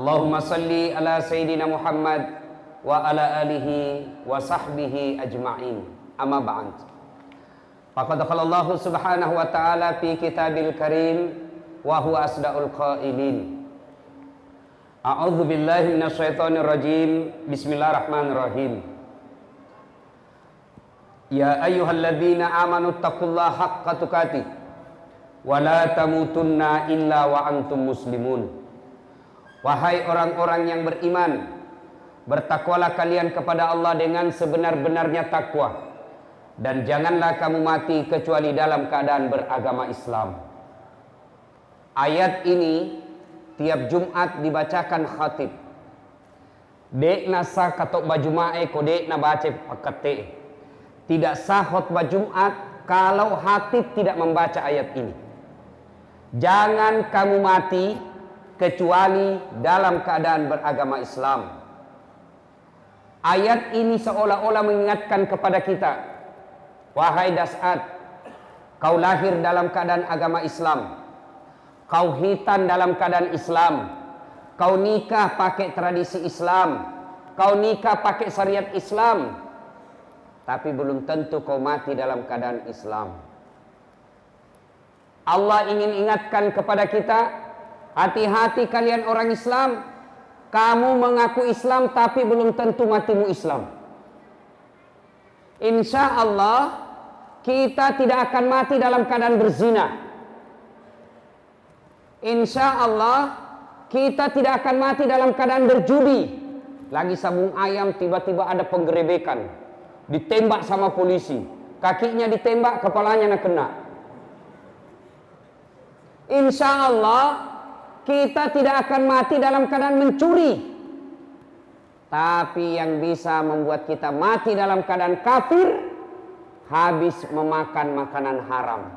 Allahumma salli ala Sayyidina Muhammad wa ala alihi wa sahbihi ajma'in. Amma ba'd. Faqad qala Allah subhanahu wa ta'ala fi kitabil karim wa huwa asdaqul qailin. A'udzu billahi minasyaitonir rajim. Bismillahirrahmanirrahim. Ya ayyuhalladzina amanu taqullaha haqqa tuqatih wa la tamutunna illa wa antum muslimun. Wahai orang-orang yang beriman, bertakwalah kalian kepada Allah dengan sebenar-benarnya takwa, dan janganlah kamu mati kecuali dalam keadaan beragama Islam. Ayat ini tiap Jumat dibacakan khatib. Dek nasa katok baju mae kode na baca pakate. Tidak sah khutbah Jumat kalau khatib tidak membaca ayat ini. Jangan kamu mati kecuali dalam keadaan beragama Islam. Ayat ini seolah-olah mengingatkan kepada kita, wahai Das'ad, kau lahir dalam keadaan agama Islam, kau hitan dalam keadaan Islam, kau nikah pakai tradisi Islam, kau nikah pakai syariat Islam, tapi belum tentu kau mati dalam keadaan Islam. Allah ingin ingatkan kepada kita, hati-hati kalian orang Islam, kamu mengaku Islam tapi belum tentu matimu Islam. Insya Allah kita tidak akan mati dalam keadaan berzina. Insya Allah kita tidak akan mati dalam keadaan berjudi. Lagi sabung ayam tiba-tiba ada penggerebekan, ditembak sama polisi, kakinya ditembak, kepalanya nak kena. Insya Allah kita tidak akan mati dalam keadaan mencuri. Tapi yang bisa membuat kita mati dalam keadaan kafir, habis memakan makanan haram.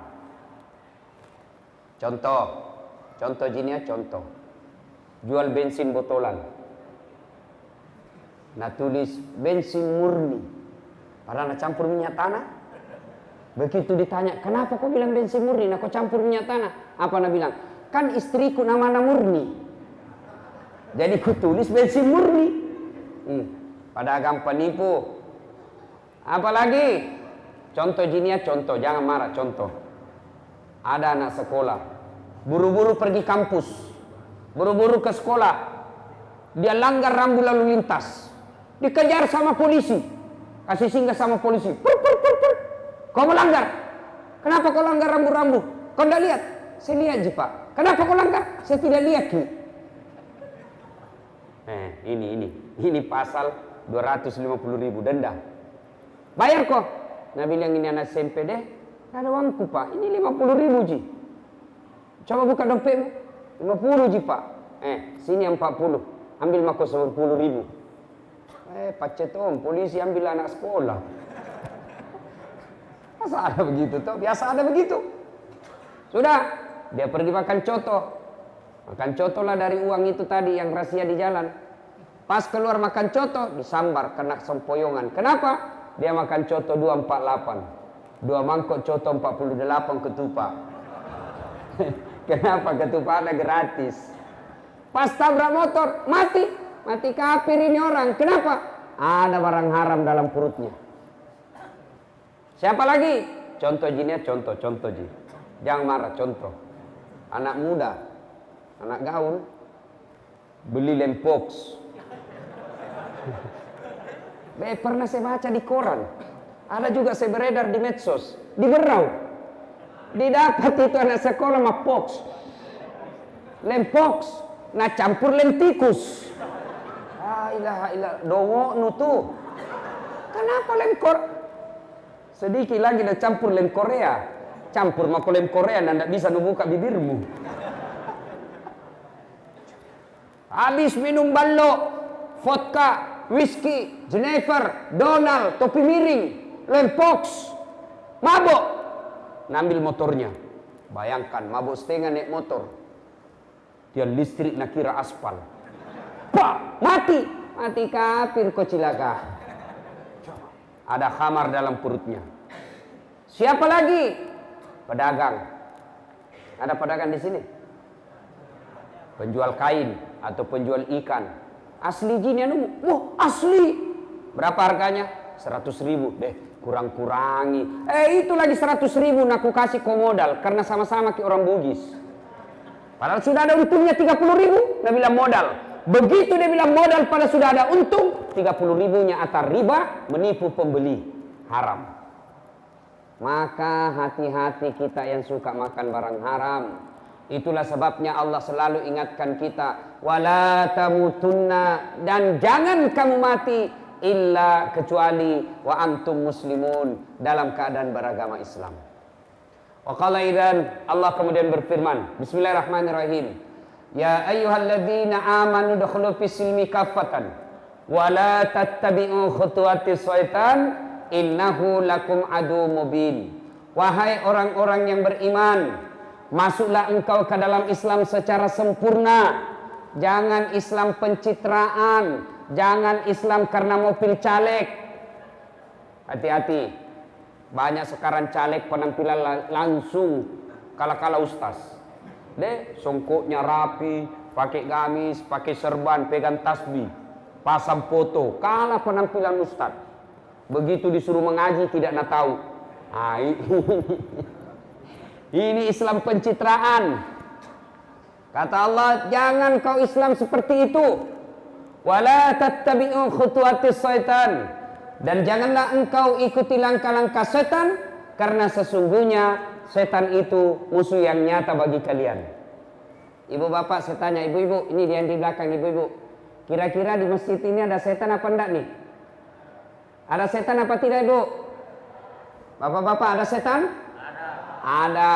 Contoh jinia contoh. Jual bensin botolan. Nah tulis bensin murni. Padahal nak campur minyak tanah. Begitu ditanya, kenapa kau bilang bensin murni? Nah kau campur minyak tanah. Apa nak bilang? Kan istriku namanya murni, jadi ku tulis bensin murni. Pedagang penipu. Apalagi contoh jinia contoh, jangan marah contoh. Ada anak sekolah buru-buru pergi kampus, buru-buru ke sekolah, dia langgar rambu lalu lintas, dikejar sama polisi, kasih singgah sama polisi. Pur. Kau melanggar, kenapa kau langgar rambu-rambu? Kau tidak lihat? Saya lihat je Pak. Kenapa kau langgar? Saya tidak lihat Ki. Ini pasal 250.000 denda. Bayar kok. Nah bilang ini anak SMP deh, ada uangku Pak. Ini 50.000 Ji. Coba buka dompetmu. 50 Ji Pak. Sini 40. Ambil mako 10.000. Pacet om, polisi ambil anak sekolah. Masa ada begitu toh? Biasa ada begitu. Sudah, dia pergi makan coto. Makan coto lah dari uang itu tadi yang rahasia di jalan. Pas keluar makan coto, disambar, kena sempoyongan. Kenapa? Dia makan coto 248. 2 mangkok coto 48 ketupat. Kenapa? Ketupat ada gratis. Pas tabrak motor, mati. Mati kafir ini orang. Kenapa? Ada barang haram dalam perutnya. Siapa lagi? Contoh jinya, contoh ji. Jangan marah, contoh. Anak muda, anak gaul, beli lempox. Pernah saya baca di koran. Ada juga saya beredar di medsos. Di Berau. Didapat itu anak sekolah sama pox. Lempox. Nah campur lentikus. Dongo nutu. Kenapa lem sedikit lagi dah campur lem Korea. Campur mako lem Korea dan tidak bisa membuka bibirmu. Habis minum ballo, vodka, whisky, Jennifer, Donald, topi miring, lempox, mabok, ngambil motornya. Bayangkan mabok setengah naik motor, dia listrik nak kira aspal, pak mati kafir kau cilaka. Ada khamar dalam perutnya. Siapa lagi? Pedagang. Ada pedagang di sini. Penjual kain. atau penjual ikan. Asli gini anu, wah asli. Berapa harganya? 100.000 deh, kurang-kurangi. Itu lagi 100.000 aku kasih kau modal karena sama-sama ke orang Bugis. Padahal sudah ada untungnya 30.000, dia bilang modal. Begitu dia bilang modal pada sudah ada untung, 30.000-nya atas riba, menipu pembeli, haram. Maka hati-hati kita yang suka makan barang haram. Itulah sebabnya Allah selalu ingatkan kita, wala tamutunna, dan jangan kamu mati illa kecuali wa antum muslimun, dalam keadaan beragama Islam. Wa qala idzan, Allah kemudian berfirman, bismillahirrahmanirrahim, ya ayyuhalladzina amanu dukhulu fis-silmi kaffatan wa la tattabi'u khutuwatis syaitan innahu lakum adu mubin. Wahai orang-orang yang beriman, masuklah engkau ke dalam Islam secara sempurna. Jangan Islam pencitraan, jangan Islam karena mau pilih caleg. Hati-hati, banyak sekarang caleg penampilan langsung kala-kala ustaz. Deh, songkoknya rapi, pakai gamis, pakai serban, pegang tasbih, pasang foto, kalah penampilan ustaz. Begitu disuruh mengaji tidak nak tahu. Ini Islam pencitraan. Kata Allah, jangan kau Islam seperti itu. Wala tattabi'u khutuwatis syaitan, dan janganlah engkau ikuti langkah-langkah setan, karena sesungguhnya setan itu musuh yang nyata bagi kalian. Ibu bapak, saya tanya ibu-ibu, ini dia yang di belakang ibu-ibu, kira-kira di masjid ini ada setan apa enggak nih? Ada setan apa tidak ibu? Bapak-bapak, ada setan? Ada.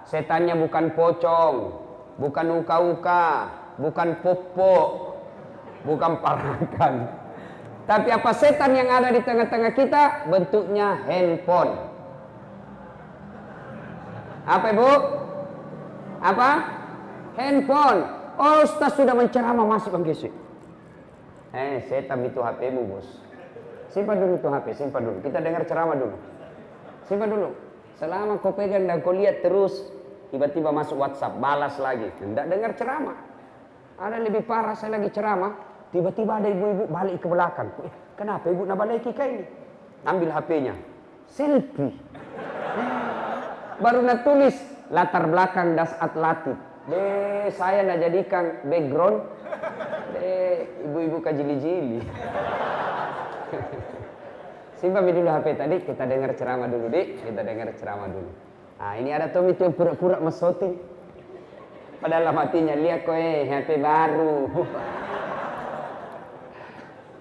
Setannya bukan pocong, bukan uka-uka, bukan popo, bukan parakan. Tapi apa setan yang ada di tengah-tengah kita? Bentuknya handphone. Apa ibu? Apa? Handphone. Oh, Ustaz sudah menceramah, masih Bang Gesi. Setan itu HP-mu bos. Simpan dulu tuh HP, simpan dulu. Kita dengar ceramah dulu. Simpan dulu. Selama kau pegang dan kau lihat terus, tiba-tiba masuk WhatsApp, balas lagi. Tidak dengar ceramah. Ada lebih parah, saya lagi ceramah, tiba-tiba ada ibu-ibu balik ke belakang. Kenapa ibu nak balik kayak ini? Ambil HP-nya, selfie. Baru nak tulis latar belakang das atlatif. Saya nak jadikan background. Ibu-ibu kajili-jili. Simpan dulu HP tadi, kita dengar ceramah dulu, Dik. Kita dengar ceramah dulu. Nah, ini ada Tommy yang pura-pura mesoting. Padahal hatinya, lihat kok HP baru.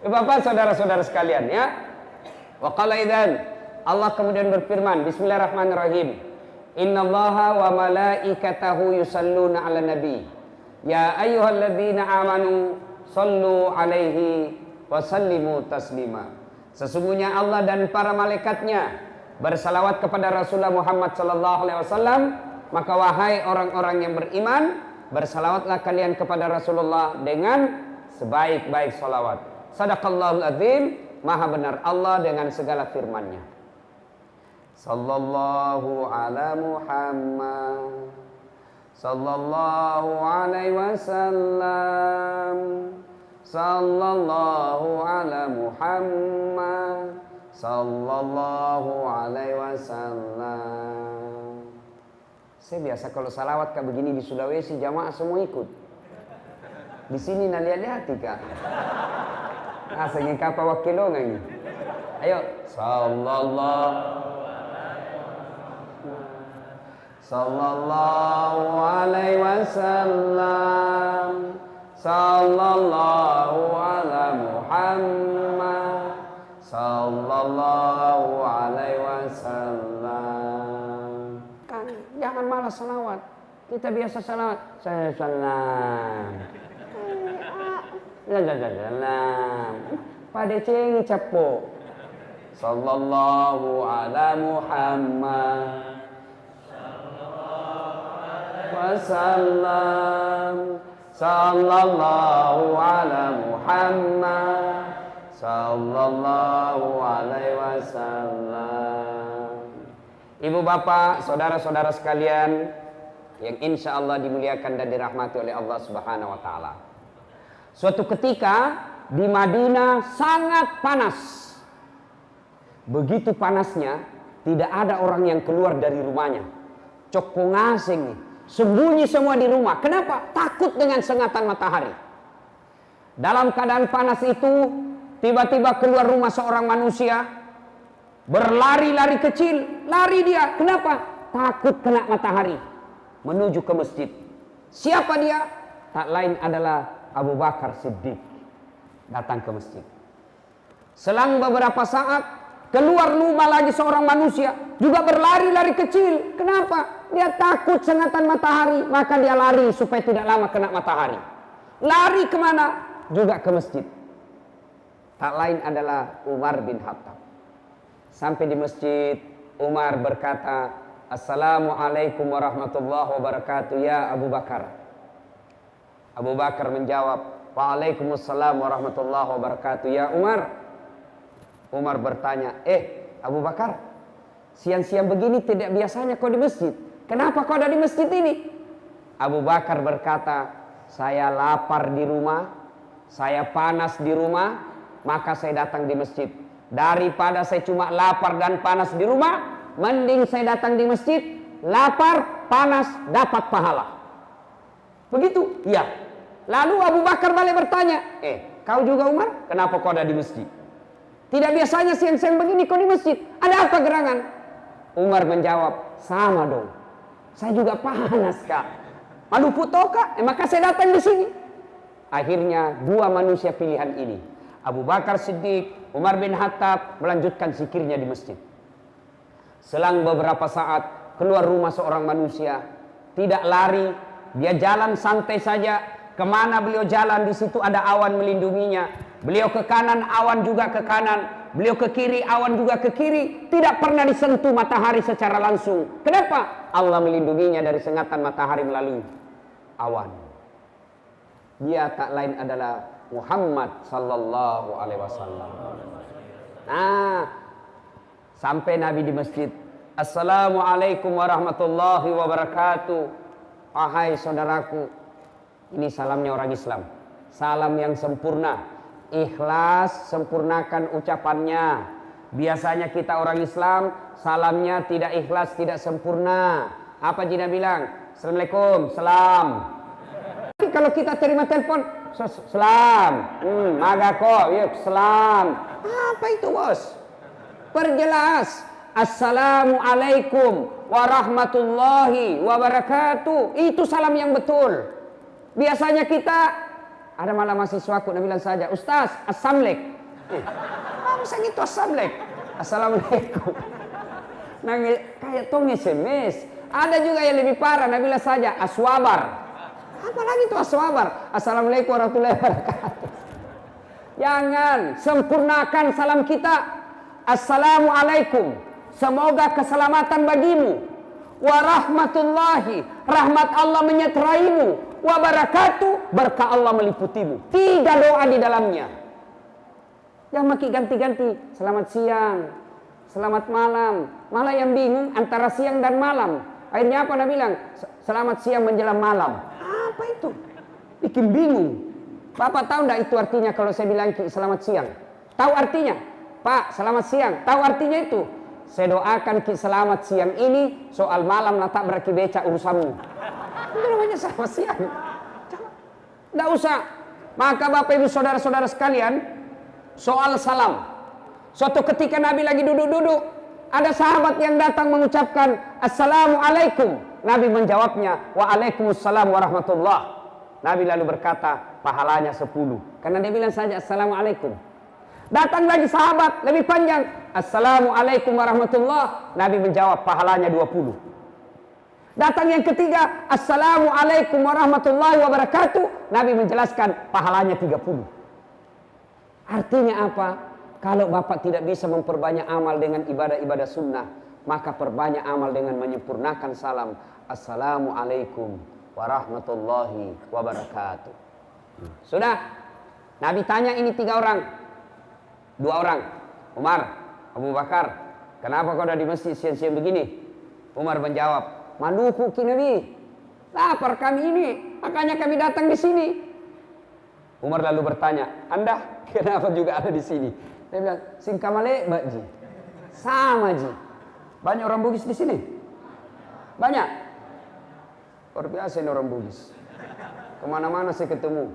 Bapak, saudara-saudara sekalian ya. Wa qala idzan, Allah kemudian berfirman, bismillahirrahmanirrahim. Innallaha wa malaikatahu yusalluna 'alan nabi. Ya ayyuhalladzina amanu sallu 'alaihi wa sallimu taslima. Sesungguhnya Allah dan para malaikatnya bersalawat kepada Rasulullah Muhammad sallallahu alaihi wasallam, maka wahai orang-orang yang beriman, bersalawatlah kalian kepada Rasulullah dengan sebaik-baik salawat. Sadaqallahul azim, maha benar Allah dengan segala firman-Nya. Sallallahu ala Muhammad, sallallahu alaihi wasallam. Sallallahu ala Muhammad, sallallahu alaihi wasallam. Saya biasa kalau salawat kayak begini di Sulawesi, jamaah semua ikut. Di sini nak lihat-lihat kak. Asal kapa wakilongan ini. Ayo, sallallahu alaihi wasallam. Sallallahu ala Muhammad, sallallahu alaihi wasallam. Kan jangan malas salawat. Kita biasa salawat. Saya salam. Salam. Pada ceng capo. Sallallahu ala Muhammad, sallallahu alaihi wasallam. Sallallahu ala Muhammad, sallallahu alaihi wasallam. Ibu bapak, saudara-saudara sekalian yang insya Allah dimuliakan dan dirahmati oleh Allah subhanahu wa ta'ala. Suatu ketika di Madinah sangat panas. Begitu panasnya, tidak ada orang yang keluar dari rumahnya. Cokong asing nih, sembunyi semua di rumah. Kenapa? Takut dengan sengatan matahari. Dalam keadaan panas itu, tiba-tiba keluar rumah seorang manusia, berlari-lari kecil, lari dia. Kenapa? Takut kena matahari. Menuju ke masjid. Siapa dia? Tak lain adalah Abu Bakar Siddiq. Datang ke masjid. Selang beberapa saat, keluar rumah lagi seorang manusia, juga berlari-lari kecil. Kenapa? Dia takut sengatan matahari, maka dia lari supaya tidak lama kena matahari. Lari kemana? Juga ke masjid. Tak lain adalah Umar bin Khattab. Sampai di masjid, Umar berkata, "Assalamualaikum warahmatullahi wabarakatuh ya Abu Bakar." Abu Bakar menjawab, "Waalaikumsalam warahmatullahi wabarakatuh ya Umar." Umar bertanya, Abu Bakar, siang-siang begini tidak biasanya kau di masjid. Kenapa kau ada di masjid ini? Abu Bakar berkata, "Saya lapar di rumah, saya panas di rumah, maka saya datang di masjid. Daripada saya cuma lapar dan panas di rumah, mending saya datang di masjid, lapar, panas, dapat pahala." Begitu? Ya. Lalu Abu Bakar balik bertanya, kau juga Umar? Kenapa kau ada di masjid? Tidak biasanya siang-siang begini kau di masjid. Ada apa gerangan? Umar menjawab, sama dong. Saya juga panas kak. Maluku toh kak? Maka saya datang di sini. Akhirnya dua manusia pilihan ini, Abu Bakar Siddiq, Umar bin Khattab, melanjutkan zikirnya di masjid. Selang beberapa saat, keluar rumah seorang manusia. Tidak lari, dia jalan santai saja. Kemana beliau jalan, di situ ada awan melindunginya. Beliau ke kanan, awan juga ke kanan. Beliau ke kiri, awan juga ke kiri. Tidak pernah disentuh matahari secara langsung. Kenapa? Allah melindunginya dari sengatan matahari melalui awan. Dia tak lain adalah Muhammad sallallahu alaihi wasallam. Nah, sampai Nabi di masjid. Assalamualaikum warahmatullahi wabarakatuh. Wahai saudaraku, ini salamnya orang Islam. Salam yang sempurna. Ikhlas, sempurnakan ucapannya. Biasanya kita orang Islam, salamnya tidak ikhlas, tidak sempurna. Apa Jina bilang? Assalamualaikum, salam. Kalau kita terima telepon, selam. Magako, yuk, selam. Apa itu bos? Perjelas. Assalamualaikum warahmatullahi wabarakatuh. Itu salam yang betul. Biasanya kita, ada malah mahasiswaku yang bilang saja, Ustaz, assalamualaikum. Masa gitu assalamualaikum? Assalamualaikum. Nangis kayak tong SMS. Ada juga yang lebih parah, Nabila saja aswabar. Apalagi itu aswabar? Assalamualaikum warahmatullahi wabarakatuh. Jangan, sempurnakan salam kita. Assalamualaikum, semoga keselamatan bagimu. Warahmatullahi, rahmat Allah menyertaimu. Wabarakatuh, berkah Allah meliputimu. 3 doa di dalamnya. Yang makin ganti-ganti. Selamat siang, selamat malam. Malah yang bingung antara siang dan malam. Akhirnya apa Nabi bilang? Selamat siang menjelang malam. Apa itu? Bikin bingung. Bapak tahu enggak itu artinya kalau saya bilang selamat siang? Tahu artinya? Pak, selamat siang. Tahu artinya itu? Saya doakan ki selamat siang ini, soal malam tak beraki beca urusanmu. Itu namanya selamat siang. Tidak usah. Maka Bapak Ibu saudara-saudara sekalian, soal salam. Suatu ketika Nabi lagi duduk-duduk, ada sahabat yang datang mengucapkan Assalamualaikum. Nabi menjawabnya, Waalaikumsalam warahmatullah. Nabi lalu berkata, pahalanya 10. Karena dia bilang saja Assalamualaikum. Datang lagi sahabat lebih panjang, Assalamualaikum warahmatullah. Nabi menjawab, pahalanya 20. Datang yang ketiga, Assalamualaikum warahmatullahi wabarakatuh. Nabi menjelaskan, pahalanya 30. Artinya apa? Kalau Bapak tidak bisa memperbanyak amal dengan ibadah-ibadah sunnah, maka perbanyak amal dengan menyempurnakan salam. Assalamualaikum warahmatullahi wabarakatuh. Sudah. Nabi tanya ini 3 orang. 2 orang. Umar, Abu Bakar, kenapa kau ada di masjid siang-siang begini? Umar menjawab, maluku ki Nabi. Lapar kami ini, makanya kami datang di sini. Umar lalu bertanya, Anda kenapa juga ada di sini? Dia bilang, Singkamale, Mbak Ji. Sama Ji. Banyak orang Bugis di sini? Banyak? Luar biasa ini orang Bugis. Kemana-mana saya ketemu.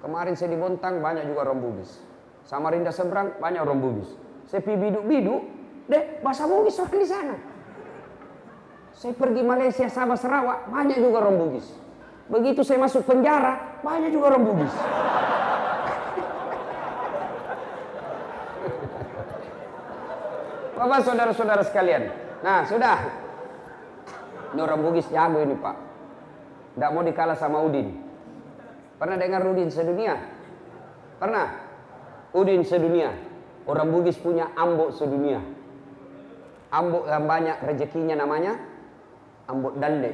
Kemarin saya di Bontang, banyak juga orang Bugis. Samarinda seberang, banyak orang Bugis. Saya pergi biduk-biduk, bahasa Bugis wakil di sana. Saya pergi Malaysia, Sabah, Sarawak, banyak juga orang Bugis. Begitu saya masuk penjara, banyak juga orang Bugis. Bapak saudara-saudara sekalian. Nah sudah. Ini orang Bugis jago ini Pak. Tidak mau dikalah sama Udin. Pernah dengar Udin sedunia? Pernah? Udin sedunia. Orang Bugis punya ambok sedunia. Ambok yang banyak rezekinya namanya ambok dalle.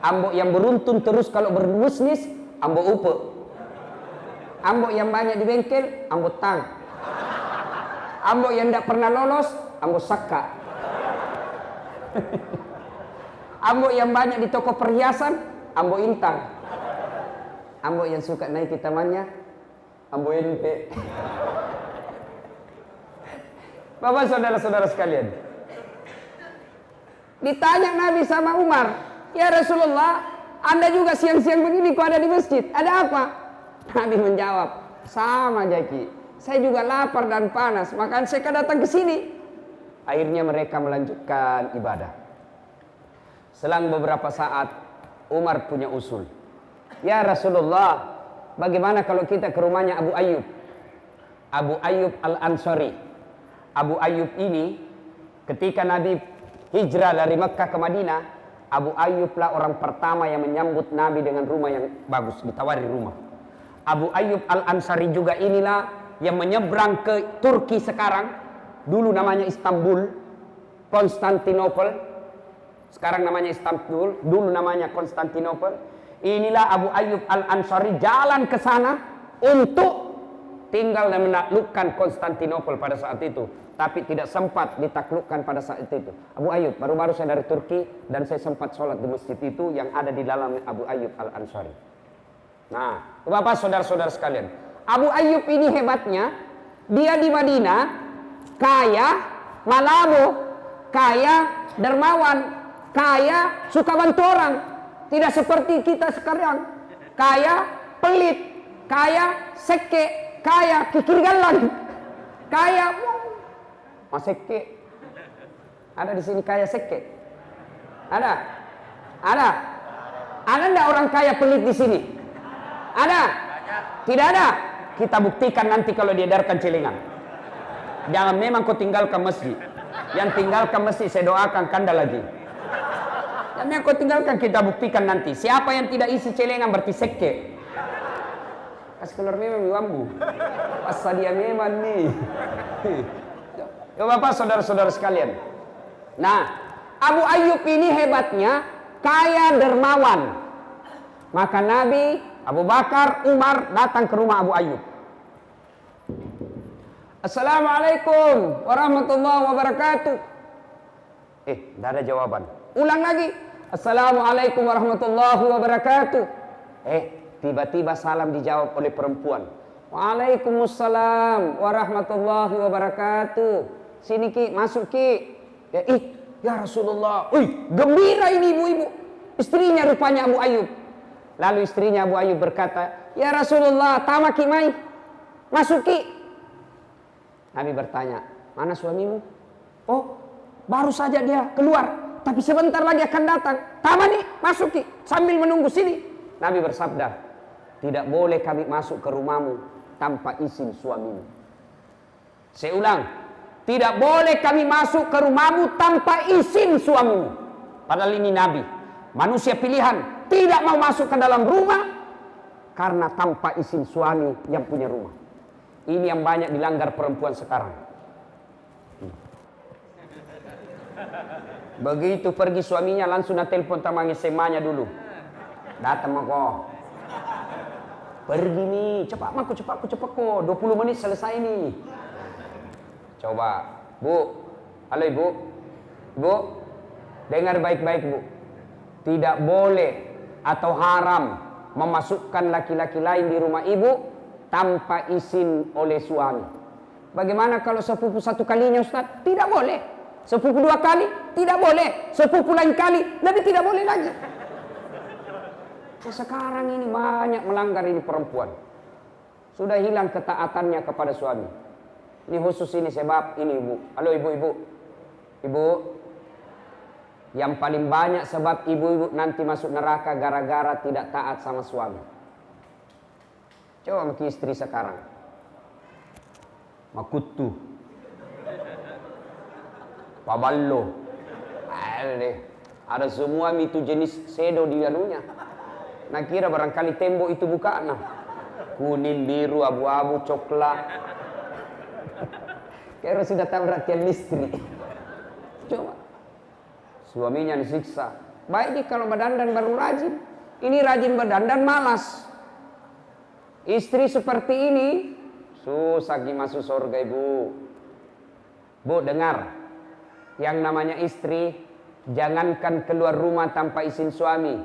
Ambok yang beruntun terus kalau berbisnis, ambok upe. Ambok yang banyak di bengkel, ambok tang. Ambok yang tidak pernah lolos, ambok saka. Ambok yang banyak di toko perhiasan, ambok intang. Ambok yang suka naik ke tamannya, ambok ente. Bapak saudara-saudara sekalian. Ditanya Nabi sama Umar, ya Rasulullah, Anda juga siang-siang begini kok ada di masjid. Ada apa? Nabi menjawab, sama Jaki. Saya juga lapar dan panas, makanya saya datang ke sini. Akhirnya mereka melanjutkan ibadah. Selang beberapa saat, Umar punya usul. Ya Rasulullah, bagaimana kalau kita ke rumahnya Abu Ayyub? Abu Ayyub Al-Ansari. Abu Ayyub ini ketika Nabi hijrah dari Mekah ke Madinah, Abu Ayyub lah orang pertama yang menyambut Nabi dengan rumah yang bagus, ditawari rumah. Abu Ayyub Al-Ansari juga inilah yang menyeberang ke Turki sekarang. Dulu namanya Istanbul, Konstantinopel. Sekarang namanya Istanbul, dulu namanya Konstantinopel. Inilah Abu Ayyub Al-Ansari jalan ke sana untuk tinggal dan menaklukkan Konstantinopel pada saat itu. Tapi tidak sempat ditaklukkan pada saat itu. Abu Ayyub, baru-baru saya dari Turki dan saya sempat sholat di masjid itu yang ada di dalam Abu Ayyub Al-Ansari. Nah, Bapak saudara-saudara sekalian, Abu Ayyub ini hebatnya, dia di Madinah, kaya, malabo, kaya, dermawan, kaya, suka bantu orang. Tidak seperti kita sekarang, kaya, pelit, kaya, seke, kaya, kikirgalan, kaya, maseke. Ada di sini kaya seke? Ada? Ada? Ada enggak orang kaya pelit di sini? Ada? Tidak ada? Kita buktikan nanti kalau diedarkan celengan. Jangan memang kau tinggalkan masjid. Yang tinggalkan masjid saya doakan kanda lagi. Yang kau tinggalkan kita buktikan nanti. Siapa yang tidak isi celengan berarti seke. Kasih keluar memang wambu. Pasal dia memang nih. Ya Bapak saudara-saudara sekalian. Nah, Abu Ayyub ini hebatnya kaya dermawan. Maka Nabi, Abu Bakar, Umar datang ke rumah Abu Ayyub. Assalamualaikum warahmatullahi wabarakatuh. Tidak ada jawaban. Ulang lagi. Assalamualaikum warahmatullahi wabarakatuh. Tiba-tiba salam dijawab oleh perempuan. Waalaikumsalam warahmatullahi wabarakatuh. Sini Ki, masuk Ki. Ya Rasulullah. Gembira ini ibu-ibu. Istrinya rupanya Abu Ayyub. Lalu istrinya Abu Ayyub berkata, ya Rasulullah, tama Ki mai. Masuk Ki. Nabi bertanya, mana suamimu? Oh, baru saja dia keluar. Tapi sebentar lagi akan datang. Tama nih, masuk Ki. Sambil menunggu sini. Nabi bersabda, tidak boleh kami masuk ke rumahmu tanpa izin suamimu. Saya ulang, tidak boleh kami masuk ke rumahmu tanpa izin suamimu. Padahal ini Nabi, manusia pilihan, tidak mau masuk ke dalam rumah karena tanpa izin suami yang punya rumah. Ini yang banyak dilanggar perempuan sekarang. Begitu pergi suaminya langsung telepon tamang SMA-nya dulu. Datang mako. Pergi nih, cepat ko. 20 menit selesai nih. Coba, Bu. Halo Ibu. Bu, dengar baik-baik Bu. Tidak boleh atau haram memasukkan laki-laki lain di rumah ibu tanpa izin oleh suami. Bagaimana kalau sepupu satu kalinya Ustaz? Tidak boleh. Sepupu dua kali? Tidak boleh. Sepupu lain kali? Lebih tidak boleh lagi. Sekarang ini banyak melanggar ini perempuan. Sudah hilang ketaatannya kepada suami. Ini khusus ini sebab ini ibu. Halo ibu-ibu. Ibu. Yang paling banyak sebab ibu-ibu nanti masuk neraka gara-gara tidak taat sama suami. Coba maki istri sekarang. Makutu. Paballo. Ada semua itu jenis sedo di anunya. Nah kira barangkali tembok itu bukaan. Kuning, biru, abu-abu, coklat. Kira sudah tahu perhatian istri. Coba. Suaminya disiksa. Baik dia kalau berdandan baru rajin. Ini rajin berdandan malas. Istri seperti ini susah masuk surga ibu. Bu dengar. Yang namanya istri jangankan keluar rumah tanpa izin suami.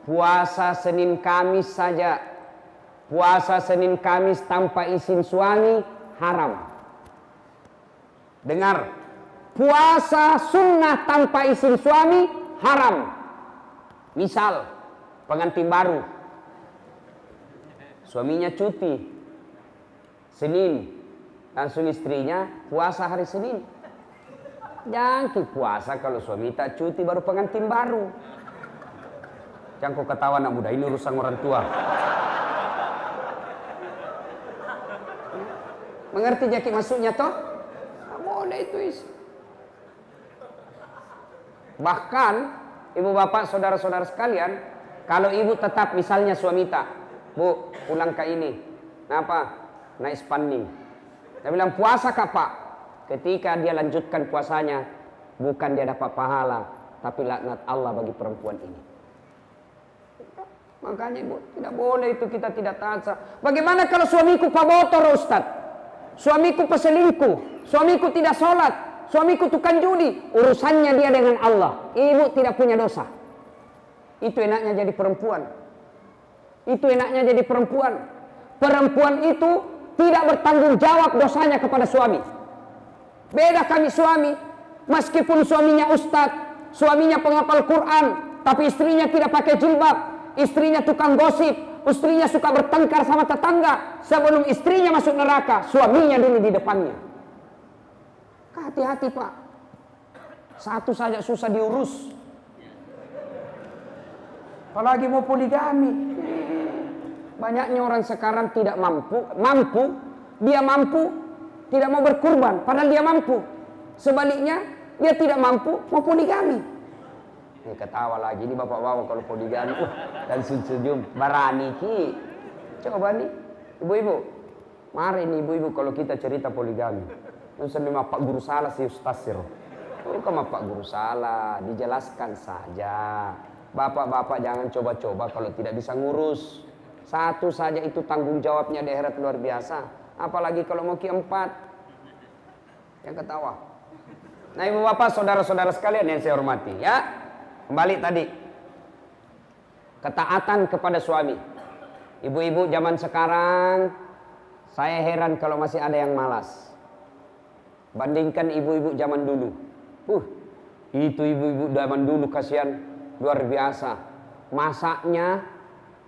Puasa Senin Kamis saja. Puasa Senin Kamis tanpa izin suami haram. Dengar. Puasa sunnah tanpa izin suami haram. Misal pengantin baru. Suaminya cuti Senin, langsung istrinya puasa hari Senin. Jangan puasa kalau suami tak cuti baru pengantin baru. Jangan kau ketawa anak muda, ini urusan orang tua. Mengerti jaki maksudnya toh? Boleh itu isi. Bahkan ibu bapak saudara-saudara sekalian, kalau ibu tetap misalnya suami tak, bu pulang ke ini, kenapa? Naik spanding. Dia bilang puasa kak pak. Ketika dia lanjutkan puasanya, bukan dia dapat pahala, tapi laknat Allah bagi perempuan ini. Makanya ibu tidak boleh itu kita tidak taat. Bagaimana kalau suamiku pabotor Ustaz? Suamiku peselingkuh, suamiku tidak sholat, suamiku tukang judi, urusannya dia dengan Allah. Ibu tidak punya dosa. Itu enaknya jadi perempuan. Itu enaknya jadi perempuan. Perempuan itu tidak bertanggung jawab dosanya kepada suami. Beda kami suami. Meskipun suaminya ustadz, suaminya penghafal Quran, tapi istrinya tidak pakai jilbab, istrinya tukang gosip, istrinya suka bertengkar sama tetangga. Sebelum istrinya masuk neraka, suaminya dulu di depannya. Hati-hati pak. Satu saja susah diurus. Apalagi mau poligami. Banyaknya orang sekarang tidak mampu, dia mampu, tidak mau berkurban, padahal dia mampu. Sebaliknya, dia tidak mampu, mau poligami. Ini ketawa lagi, ini bapak-bapak kalau poligami, dan senyum, barani ki. Coba nih, ibu-ibu, mari nih ibu-ibu kalau kita cerita poligami. Nusah lima pak guru salah si ustaz siro. Bukan pak guru salah, dijelaskan saja. Bapak-bapak jangan coba-coba kalau tidak bisa ngurus. Satu saja itu tanggung jawabnya di akhirat luar biasa. Apalagi kalau mau keempat. Yang ketawa. Nah ibu bapak saudara-saudara sekalian yang saya hormati ya. Kembali tadi. Ketaatan kepada suami. Ibu-ibu zaman sekarang. Saya heran kalau masih ada yang malas. Bandingkan ibu-ibu zaman dulu. Itu ibu-ibu zaman dulu kasihan. Luar biasa. Masaknya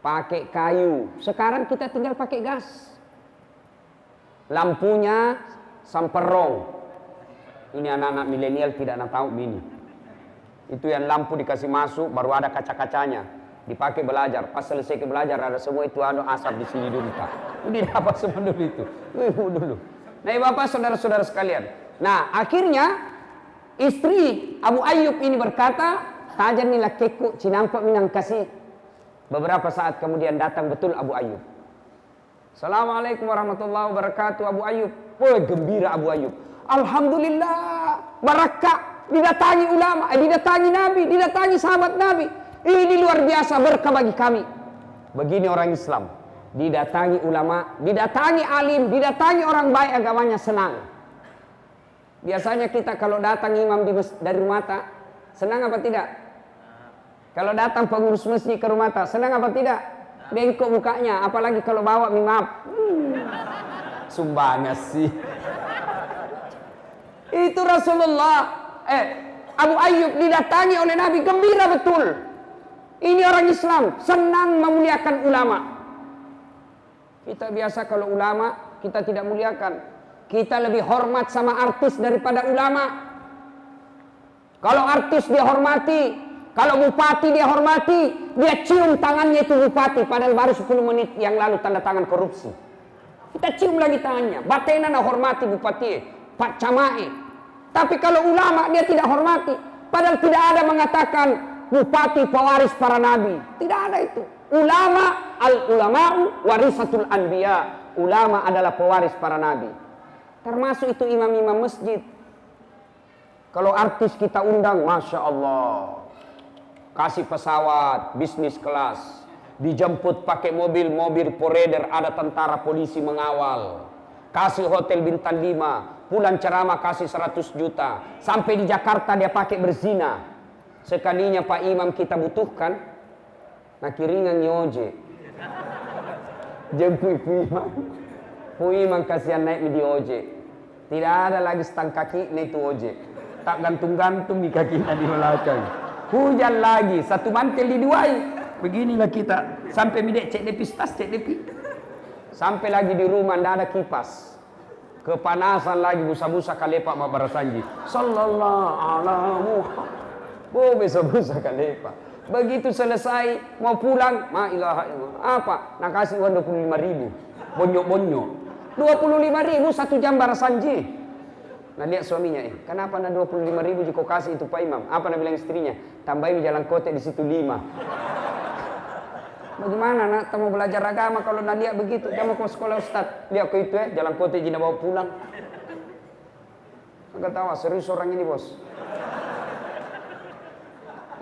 pakai kayu. Sekarang kita tinggal pakai gas. Lampunya samperong. Ini anak-anak milenial tidak tahu ini. Itu yang lampu dikasih masuk baru ada kaca-kacanya. Dipakai belajar. Pas selesai ke belajar ada semua itu asap di sini dulu tak. Ini dapat semua dulu itu. Dulu. Nah, bapak saudara-saudara sekalian. Nah, akhirnya istri Abu Ayyub ini berkata, "Tajan ni lakeku cinampak minang kasih." Beberapa saat kemudian datang betul Abu Ayyub. Assalamualaikum warahmatullahi wabarakatuh Abu Ayyub. Gembira Abu Ayyub. Alhamdulillah, barakah, didatangi ulama, didatangi Nabi, didatangi sahabat Nabi. Ini luar biasa berkah bagi kami. Begini orang Islam. Didatangi ulama, didatangi alim, didatangi orang baik agamanya senang. Biasanya kita kalau datang imam dari rumah tak, senang apa tidak? Kalau datang pengurus masjid ke rumah tak, senang apa tidak? Bengkok mukanya, apalagi kalau bawa mie maaf. Sumbangan sih. Itu Rasulullah. Abu Ayyub didatangi oleh Nabi, gembira betul. Ini orang Islam, senang memuliakan ulama. Kita biasa kalau ulama, kita tidak muliakan. Kita lebih hormat sama artis daripada ulama. Kalau artis dia hormati, kalau bupati dia hormati, dia cium tangannya itu bupati, padahal baru 10 menit yang lalu tanda tangan korupsi. Kita cium lagi tangannya, batena na hormati bupati, Pak Camai. Tapi kalau ulama dia tidak hormati, padahal tidak ada mengatakan bupati pewaris para nabi. Tidak ada itu. Ulama, al-ulama'u warisatul anbiya. Ulama adalah pewaris para nabi. Termasuk itu imam-imam masjid. Kalau artis kita undang, Masya Allah. Kasih pesawat, bisnis kelas. Dijemput pakai mobil poreder, ada tentara polisi mengawal. Kasih hotel bintang 5. Pulang ceramah kasih 100 juta. Sampai di Jakarta dia pakai berzina. Sekalinya Pak Imam kita butuhkan, nah kiringan nyoje. Jemput Pu Imam kasihan naik di oje. Tidak ada lagi stang kaki naik tu oje. Tak gantung-gantung di kakinya di belakang. Hujan lagi, satu mantel diduai. Beginilah kita. Sampai midek cek depis tas, cek depis. Sampai lagi di rumah tidak ada kipas. Kepanasan lagi busa-busa kalepak mabarasanji. Sallallahu alaihi wasallam. Busa-busa kalepak. Begitu selesai mau pulang, ma ilaha illallah. Apa? Nak kasih uang 25.000. Bonyok-bonyok. 25.000 1 jam barasanji. Nah lihat suaminya, kenapa nak 25.000 jika kasih itu Pak Imam? Apa nak bilang istrinya? Tambahin jalan kote di situ 5. Bagaimana nak mau belajar agama kalau nak lihat begitu? Dia mau ke sekolah Ustaz, lihat ke itu jalan kote jina bawa pulang. Enggak tahu, serius orang ini bos.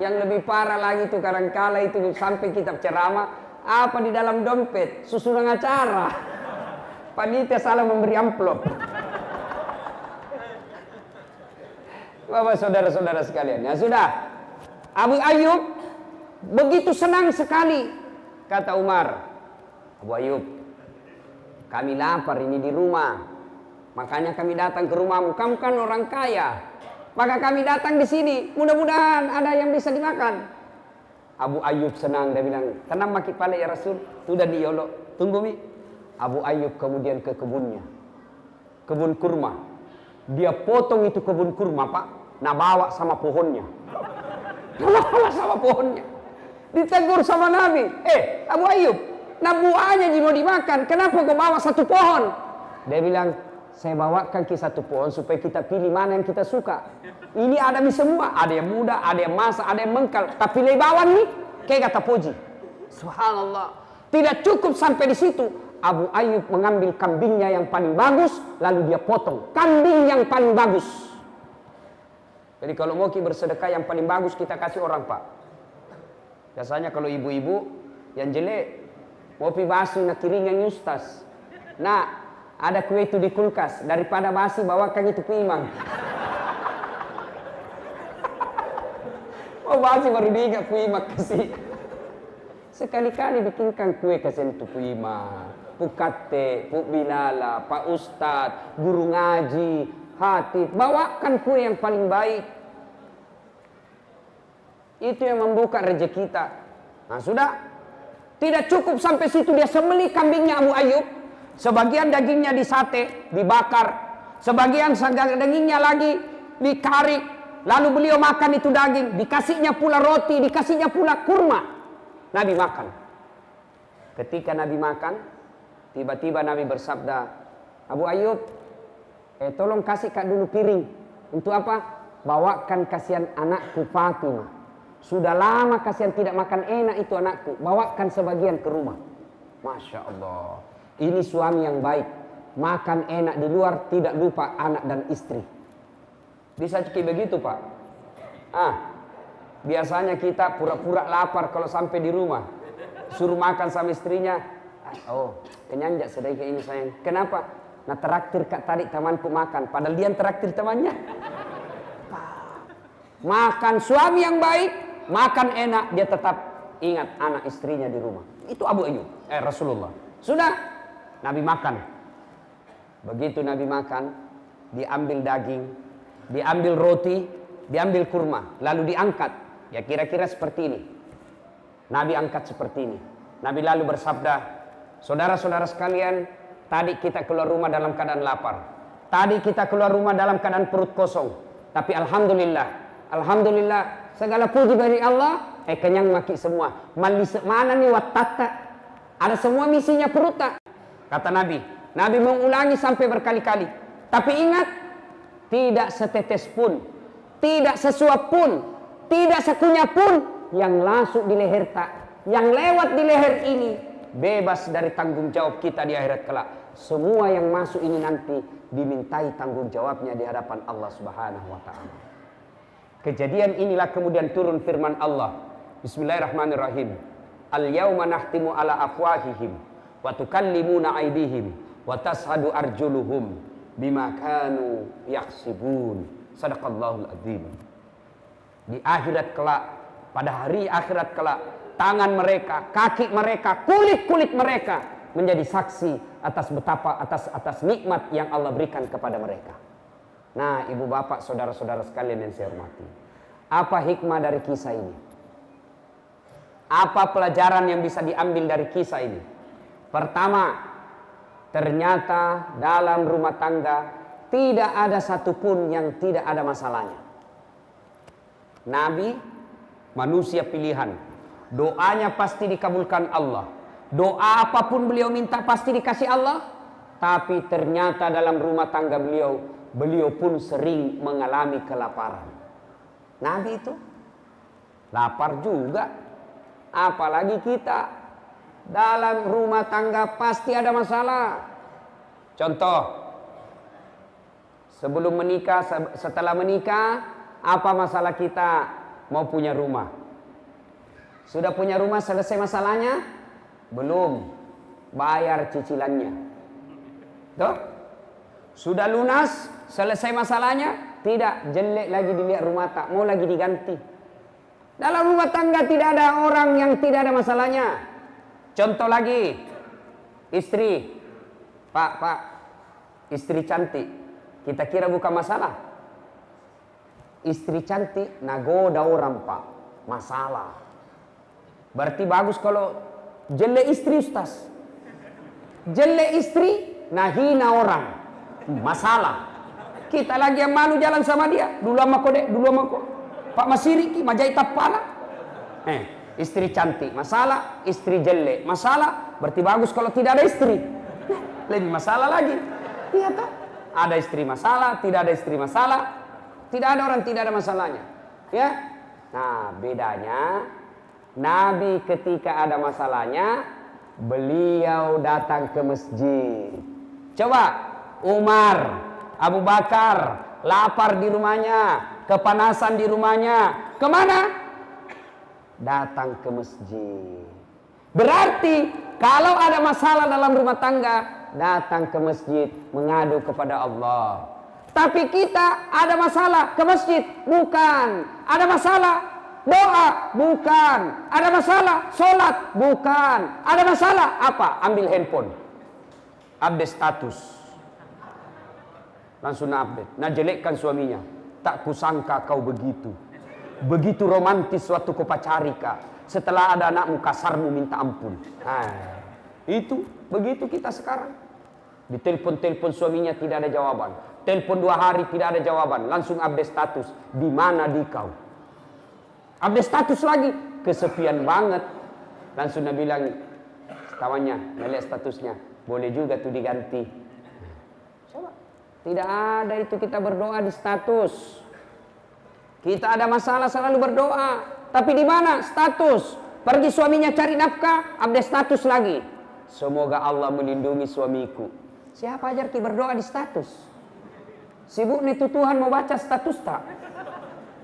Yang lebih parah lagi itu kadangkala itu sampai kitab ceramah, apa di dalam dompet, susunan acara. Panitia salah memberi amplop. Bapak saudara-saudara sekalian, ya sudah. Abu Ayyub begitu senang sekali. Kata Umar, Abu Ayyub, kami lapar ini di rumah. Makanya kami datang ke rumahmu. Kamu kan orang kaya. Maka kami datang di sini. Mudah-mudahan ada yang bisa dimakan. Abu Ayyub senang. Dia bilang, tenang maki pale ya Rasul. Sudah diolok. Tunggu mi. Abu Ayyub kemudian ke kebunnya. Kebun kurma. Dia potong itu kebun kurma Pak. Nah bawa sama pohonnya. Bawa sama pohonnya. Ditegur sama Nabi, Abu Ayyub, nah buahnya mau dimakan, kenapa kau bawa 1 pohon? Dia bilang, saya bawakan ke 1 pohon supaya kita pilih mana yang kita suka. Ini ada mi semua, ada yang muda, ada yang masak, ada yang mengkal. Tapi lebawan nih, kayak kata Puji. Subhanallah. Tidak cukup sampai di situ. Abu Ayyub mengambil kambingnya yang paling bagus, lalu dia potong. Kambing yang paling bagus. Jadi kalau mau bersedekah yang paling bagus kita kasih orang Pak. Biasanya kalau ibu-ibu yang jelek mau pi basi nak kiringan Yustas. Nah, ada kue itu di kulkas, daripada basi bawakan itu ke Imam. Mau basi baru diingat ku Imam kasih. Sekali-kali bikinkan kue kasih itu ku Imam. Pukate, Puk Bilala, Pak Ustadz, guru ngaji, hati, bawakan kue yang paling baik. Itu yang membuka rezeki kita. Nah sudah, tidak cukup sampai situ dia sembelih kambingnya Abu Ayyub. Sebagian dagingnya disate, dibakar. Sebagian dagingnya lagi dikarik. Lalu beliau makan itu daging. Dikasihnya pula roti, dikasihnya pula kurma. Nabi makan. Ketika Nabi makan, tiba-tiba Nabi bersabda, Abu Ayyub, tolong kasih kak dulu piring. Untuk apa? Bawakan kasihan anakku Fatimah. Sudah lama kasihan tidak makan enak itu anakku. Bawakan sebagian ke rumah. Masya Allah. Ini suami yang baik. Makan enak di luar, tidak lupa anak dan istri. Bisa kayak begitu Pak. Biasanya kita pura-pura lapar kalau sampai di rumah. Suruh makan sama istrinya. Oh, kenyang jak sedikit ini sayang. Kenapa? Nah traktir kak tadi temanku makan. Padahal dia traktir temannya. Makan suami yang baik. Makan enak, dia tetap ingat anak istrinya di rumah. Itu Abu Ayyub, Rasulullah. Sudah, Nabi makan. Begitu Nabi makan, diambil daging, diambil roti, diambil kurma, lalu diangkat. Ya kira-kira seperti ini. Nabi angkat seperti ini. Nabi lalu bersabda, saudara-saudara sekalian, tadi kita keluar rumah dalam keadaan lapar. Tadi kita keluar rumah dalam keadaan perut kosong. Tapi Alhamdulillah, segala puji dari Allah, kenyang maki semua. Mana nih watata? Ada semua misinya perut tak? Kata Nabi. Nabi mengulangi sampai berkali-kali. Tapi ingat, tidak setetes pun, tidak sesuap pun, tidak sekunyah pun yang masuk di leher tak, yang lewat di leher ini bebas dari tanggung jawab kita di akhirat kelak. Semua yang masuk ini nanti dimintai tanggung jawabnya di hadapan Allah Subhanahu wa taala. Kejadian inilah kemudian turun firman Allah. Bismillahirrahmanirrahim. Al-yauma nahtimu ala afwahihim wa tukallimuna aydihim wa tashhadu arjuluhum bima kanu yaksibun. Sadaqallahul adzim. Di akhirat kelak, pada hari akhirat kelak, tangan mereka, kaki mereka, kulit-kulit mereka menjadi saksi atas betapa atas nikmat yang Allah berikan kepada mereka. Nah, ibu bapak, saudara-saudara sekalian yang saya hormati, apa hikmah dari kisah ini? Apa pelajaran yang bisa diambil dari kisah ini? Pertama, ternyata dalam rumah tangga tidak ada satupun yang tidak ada masalahnya. Nabi manusia pilihan, doanya pasti dikabulkan Allah. Doa apapun beliau minta pasti dikasih Allah. Tapi ternyata dalam rumah tangga beliau pun sering mengalami kelaparan. Nabi itu lapar juga. Apalagi kita, dalam rumah tangga pasti ada masalah. Contoh, sebelum menikah, setelah menikah, apa masalah kita? Mau punya rumah. Sudah punya rumah, selesai masalahnya? Belum. Bayar cicilannya. Tuh. Sudah lunas, selesai masalahnya? Tidak. Jelek lagi dilihat rumah tak, mau lagi diganti. Dalam rumah tangga tidak ada orang yang tidak ada masalahnya. Contoh lagi, istri. Pak, istri cantik. Kita kira bukan masalah. Istri cantik nagoda orang, Pak. Masalah. Berarti bagus kalau jelek istri, Ustaz. Jelek istri nahina orang. Masalah. Kita lagi yang malu jalan sama dia. Dulu sama kau dek, dulu sama kau. Pak Masiriki, majai tapala. Istri cantik masalah, istri jelek masalah. Berarti bagus kalau tidak ada istri. Lebih masalah lagi. Iya tak? Ada istri masalah, tidak ada istri masalah. Tidak ada orang tidak ada masalahnya. Ya. Nah, bedanya Nabi ketika ada masalahnya, beliau datang ke masjid. Coba Umar, Abu Bakar lapar di rumahnya, kepanasan di rumahnya, kemana? Datang ke masjid. Berarti kalau ada masalah dalam rumah tangga, datang ke masjid, mengadu kepada Allah. Tapi kita ada masalah ke masjid, bukan. Ada masalah doa, bukan. Ada masalah sholat, bukan. Ada masalah apa? Ambil handphone, update status, langsung update. Nah, jelekkan suaminya. Tak kusangka kau begitu. Begitu romantis waktu kau pacari, Kak. Setelah ada anakmu, kasarmu minta ampun. Nah, itu begitu kita sekarang. Ditelepon-telepon suaminya tidak ada jawaban. Telepon 2 hari tidak ada jawaban. Langsung update status. Di mana di kau? Update status lagi. Kesepian banget. Langsung dia bilang, kawannya, melihat statusnya. Boleh juga tuh diganti. Coba. Tidak ada itu kita berdoa di status. Kita ada masalah selalu berdoa. Tapi di mana? Status. Pergi suaminya cari nafkah, update status lagi. Semoga Allah melindungi suamiku. Siapa ajar ki berdoa di status? Sibuk nih tuh Tuhan mau baca status tak?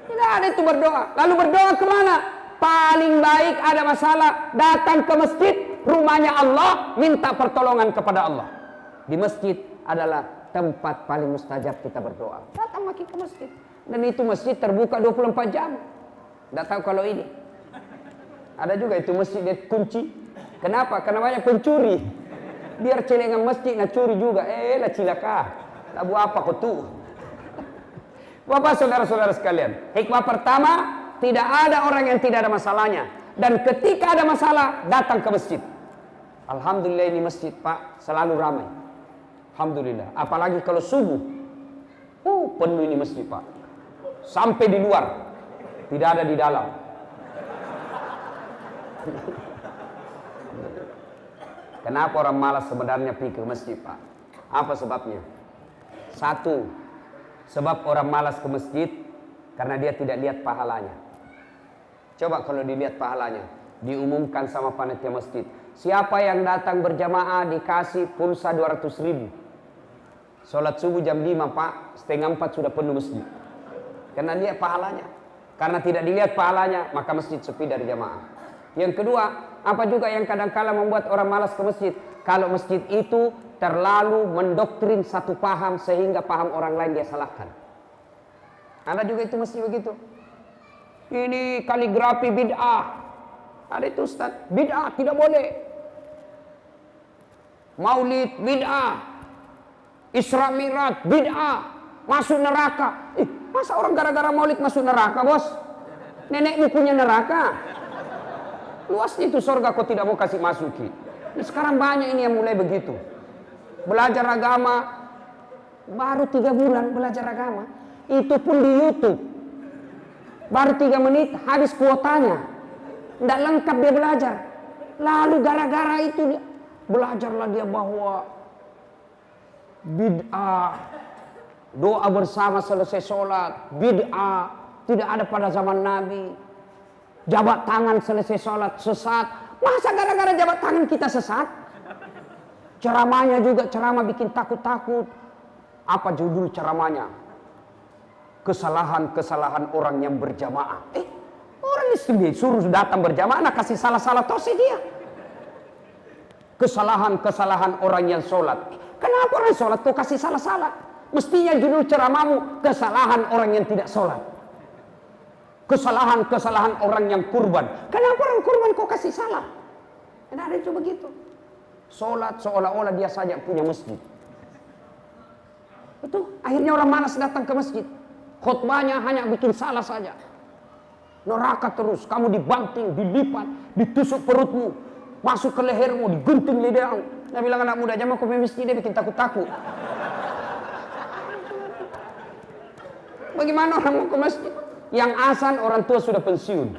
Tidak ada itu berdoa. Lalu berdoa kemana? Paling baik ada masalah, datang ke masjid, rumahnya Allah, minta pertolongan kepada Allah. Di masjid adalah tempat paling mustajab kita berdoa. Datang makin ke masjid. Dan itu masjid terbuka 24 jam. Tidak tahu kalau ini. Ada juga itu masjid dia kunci. Kenapa? Karena banyak pencuri. Biar celengan masjid nak curi juga. Lah cilaka. Labu apa kau tuh? Bapak saudara-saudara sekalian, hikmah pertama, tidak ada orang yang tidak ada masalahnya. Dan ketika ada masalah, datang ke masjid. Alhamdulillah ini masjid Pak selalu ramai. Alhamdulillah. Apalagi kalau subuh. Penuh ini masjid Pak. Sampai di luar. Tidak ada di dalam. Kenapa orang malas sebenarnya pergi ke masjid Pak? Apa sebabnya? Satu, sebab orang malas ke masjid karena dia tidak lihat pahalanya. Coba kalau dilihat pahalanya, diumumkan sama panitia masjid. Siapa yang datang berjamaah dikasih pulsa 200.000. Sholat subuh jam 5 Pak, setengah 4 sudah penuh masjid. Karena lihat pahalanya. Karena tidak dilihat pahalanya, maka masjid sepi dari jamaah. Yang kedua, apa juga yang kadang-kala membuat orang malas ke masjid? Kalau masjid itu terlalu mendoktrin satu paham sehingga paham orang lain dia salahkan. Ada juga itu masjid begitu. Ini kaligrafi bid'ah. Ada itu Ustaz, bid'ah tidak boleh. Maulid bid'ah. Isra Mi'raj bid'ah. Masuk neraka. Masa orang gara-gara maulid masuk neraka, bos? Nenekmu punya neraka. Luasnya itu surga kau tidak mau kasih masuki. Sekarang banyak ini yang mulai begitu. Belajar agama baru 3 bulan belajar agama. Itu pun di YouTube. Baru 3 menit habis kuotanya. Tidak lengkap dia belajar. Lalu gara-gara itu belajarlah dia bahwa bid'ah, doa bersama selesai sholat, bid'ah, tidak ada pada zaman Nabi. Jabat tangan selesai sholat, sesat. Masa gara-gara jabat tangan kita sesat? Ceramahnya juga ceramah bikin takut-takut. Apa judul ceramahnya? Kesalahan-kesalahan orang yang berjamaah. Orang ini suruh datang berjamaah, nak kasih salah-salah tosi dia. Kesalahan-kesalahan orang yang sholat. Kenapa orang sholat kau kasih salah-salah? Mestinya judul ceramahmu kesalahan orang yang tidak sholat. Kesalahan-kesalahan orang yang kurban. Kenapa orang kurban kau kasih salah? Dan ada itu begitu. Sholat seolah-olah dia saja punya masjid. Itu akhirnya orang malas datang ke masjid. Khutbahnya hanya bikin salah saja. Neraka terus. Kamu dibanting, dilipat, ditusuk perutmu, masuk ke lehermu, digunting lidahmu. Dia bilang anak muda jangan kau ke masjid, dia bikin takut-takut. Bagaimana orang mau ke masjid? Yang azan orang tua sudah pensiun.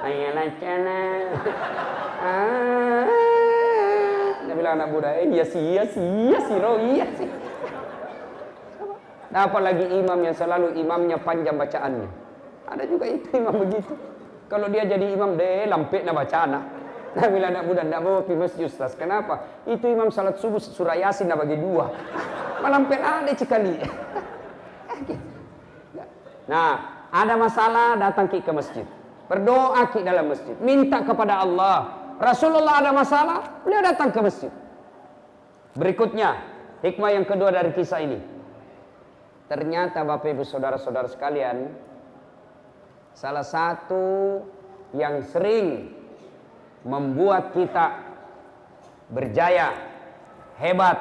Ayolah cana. Dia bilang anak muda, iya sih. Dapat lagi imam yang selalu imamnya panjang bacaannya. Ada juga itu imam begitu. Kalau dia jadi imam, deh lampet na bacaan. Dia bilang anak muda, tidak mau pergi masjid Ustaz. Kenapa? Itu imam salat subuh surah Yasin na bagi 2. Malampet ada cikali. Nah, ada masalah datang ke masjid. Berdoa dalam masjid. Minta kepada Allah. Rasulullah ada masalah, beliau datang ke masjid. Berikutnya, hikmah yang kedua dari kisah ini. Ternyata Bapak Ibu Saudara-saudara sekalian, salah satu yang sering membuat kita berjaya, hebat,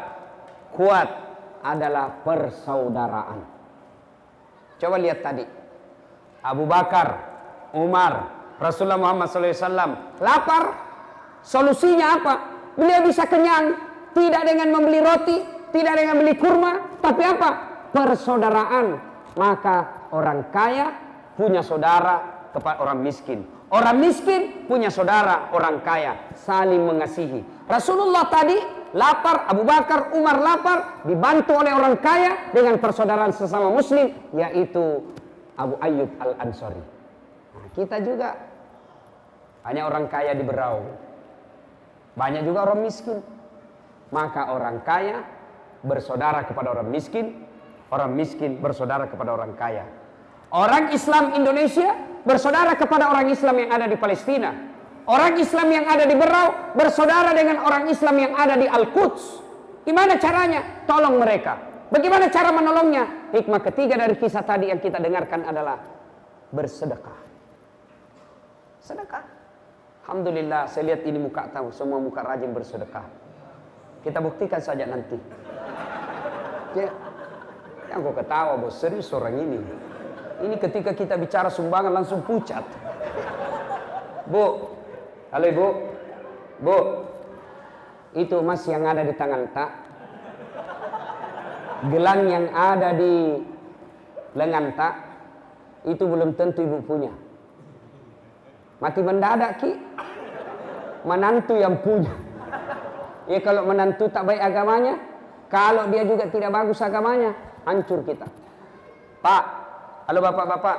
kuat adalah persaudaraan. Coba lihat tadi. Abu Bakar, Umar, Rasulullah Muhammad SAW lapar. Solusinya apa? Beliau bisa kenyang. Tidak dengan membeli roti, tidak dengan beli kurma. Tapi apa? Persaudaraan. Maka orang kaya punya saudara kepada orang miskin. Orang miskin punya saudara orang kaya. Saling mengasihi. Rasulullah tadi lapar, Abu Bakar, Umar lapar, dibantu oleh orang kaya dengan persaudaraan sesama muslim, yaitu Abu Ayyub Al-Ansari. Nah, kita juga banyak orang kaya di Berau, banyak juga orang miskin. Maka orang kaya bersaudara kepada orang miskin bersaudara kepada orang kaya. Orang Islam Indonesia bersaudara kepada orang Islam yang ada di Palestina. Orang Islam yang ada di Berau bersaudara dengan orang Islam yang ada di Al-Quds. Gimana caranya? Tolong mereka. Bagaimana cara menolongnya? Hikmah ketiga dari kisah tadi yang kita dengarkan adalah bersedekah. Sedekah. Alhamdulillah, saya lihat ini muka tahu, semua muka rajin bersedekah. Kita buktikan saja nanti. Ya, yang kau ketawa bos, serius orang ini. Ini ketika kita bicara sumbangan langsung pucat. Bu, halo ibu, bu, itu emas yang ada di tangan tak, gelang yang ada di lengan tak, itu belum tentu ibu punya. Mati mendadak ki, menantu yang punya. Ya kalau menantu tak baik agamanya, kalau dia juga tidak bagus agamanya, hancur kita. Pak, halo bapak-bapak,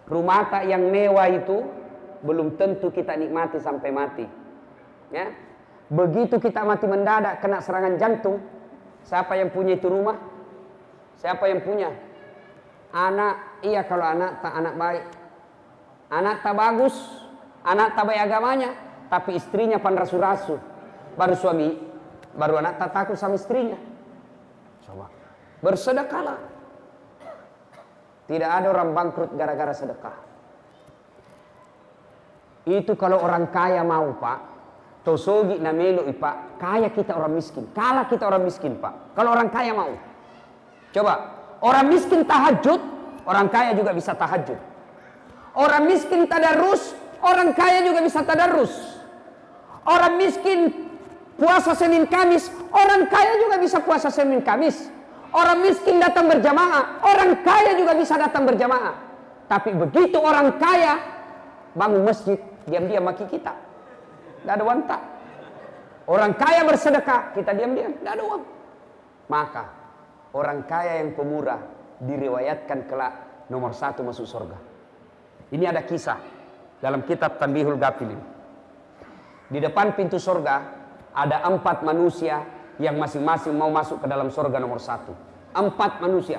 rumah tak yang mewah itu belum tentu kita nikmati sampai mati. Ya, begitu kita mati mendadak kena serangan jantung, siapa yang punya itu rumah? Siapa yang punya? Anak, iya kalau anak tak anak baik. Anak tak bagus, anak tak baik agamanya, tapi istrinya panrasu-rasu. Baru suami, baru anak tak takut sama istrinya. Coba, bersedekahlah. Tidak ada orang bangkrut gara-gara sedekah. Itu kalau orang kaya mau pak, tosogi na melo pak, kaya kita orang miskin, kalah kita orang miskin pak. Kalau orang kaya mau, coba orang miskin tahajud, orang kaya juga bisa tahajud. Orang miskin tadarus, orang kaya juga bisa tadarus. Orang miskin puasa Senin Kamis, orang kaya juga bisa puasa Senin Kamis. Orang miskin datang berjamaah, orang kaya juga bisa datang berjamaah. Tapi begitu orang kaya bangun masjid, diam-diam maki kita. Tidak ada uang tak. Orang kaya bersedekah, kita diam-diam, tidak ada uang. Maka orang kaya yang pemurah diriwayatkan kelak nomor 1 masuk surga. Ini ada kisah dalam kitab Tanbihul Ghafilin. Di depan pintu surga ada 4 manusia yang masing-masing mau masuk ke dalam surga nomor 1. 4 manusia.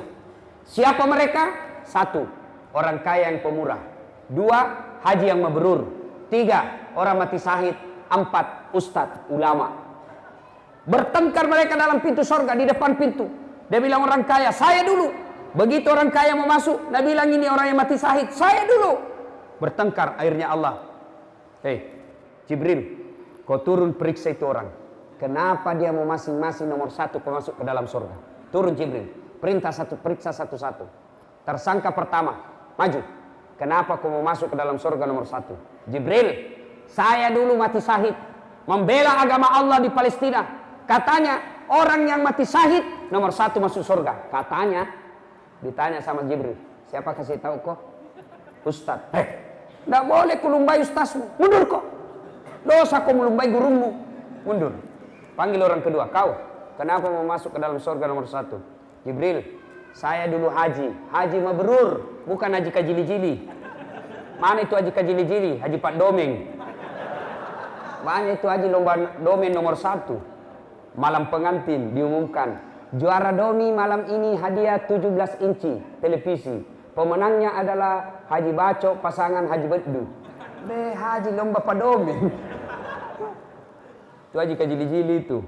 Siapa mereka? 1, orang kaya yang pemurah. 2, haji yang mabrur. 3, orang mati syahid. 4, ustadz, ulama. Bertengkar mereka dalam pintu surga, di depan pintu. Dia bilang orang kaya, saya dulu. Begitu orang kaya mau masuk, Nabi bilang ini orang yang mati syahid, saya dulu. Bertengkar, akhirnya Allah, hei Jibril, kau turun periksa itu orang. Kenapa dia mau masing-masing nomor 1 masuk ke dalam surga? Turun Jibril, periksa satu-satu. Tersangka pertama, maju. Kenapa kau mau masuk ke dalam surga nomor 1? Jibril, saya dulu mati syahid, membela agama Allah di Palestina. Katanya orang yang mati syahid nomor 1 masuk surga. Katanya. Ditanya sama Jibril, siapa kasih tahu kok? Ustadz. Tidak boleh kulumbai ustazmu, mundur kok. Dosa kau melumbai gurumu, mundur. Panggil orang kedua, kau kenapa mau masuk ke dalam surga nomor 1? Jibril, saya dulu haji mabrur, bukan haji kajili-jili. Mana itu haji kajili-jili? Haji Pak Domeng. Banyak itu haji lomba domen nomor 1. Malam pengantin diumumkan, juara domi malam ini hadiah 17 inci televisi. Pemenangnya adalah Haji Baco pasangan Haji Bedu. Haji lomba padomi. Itu haji kajili-jili itu.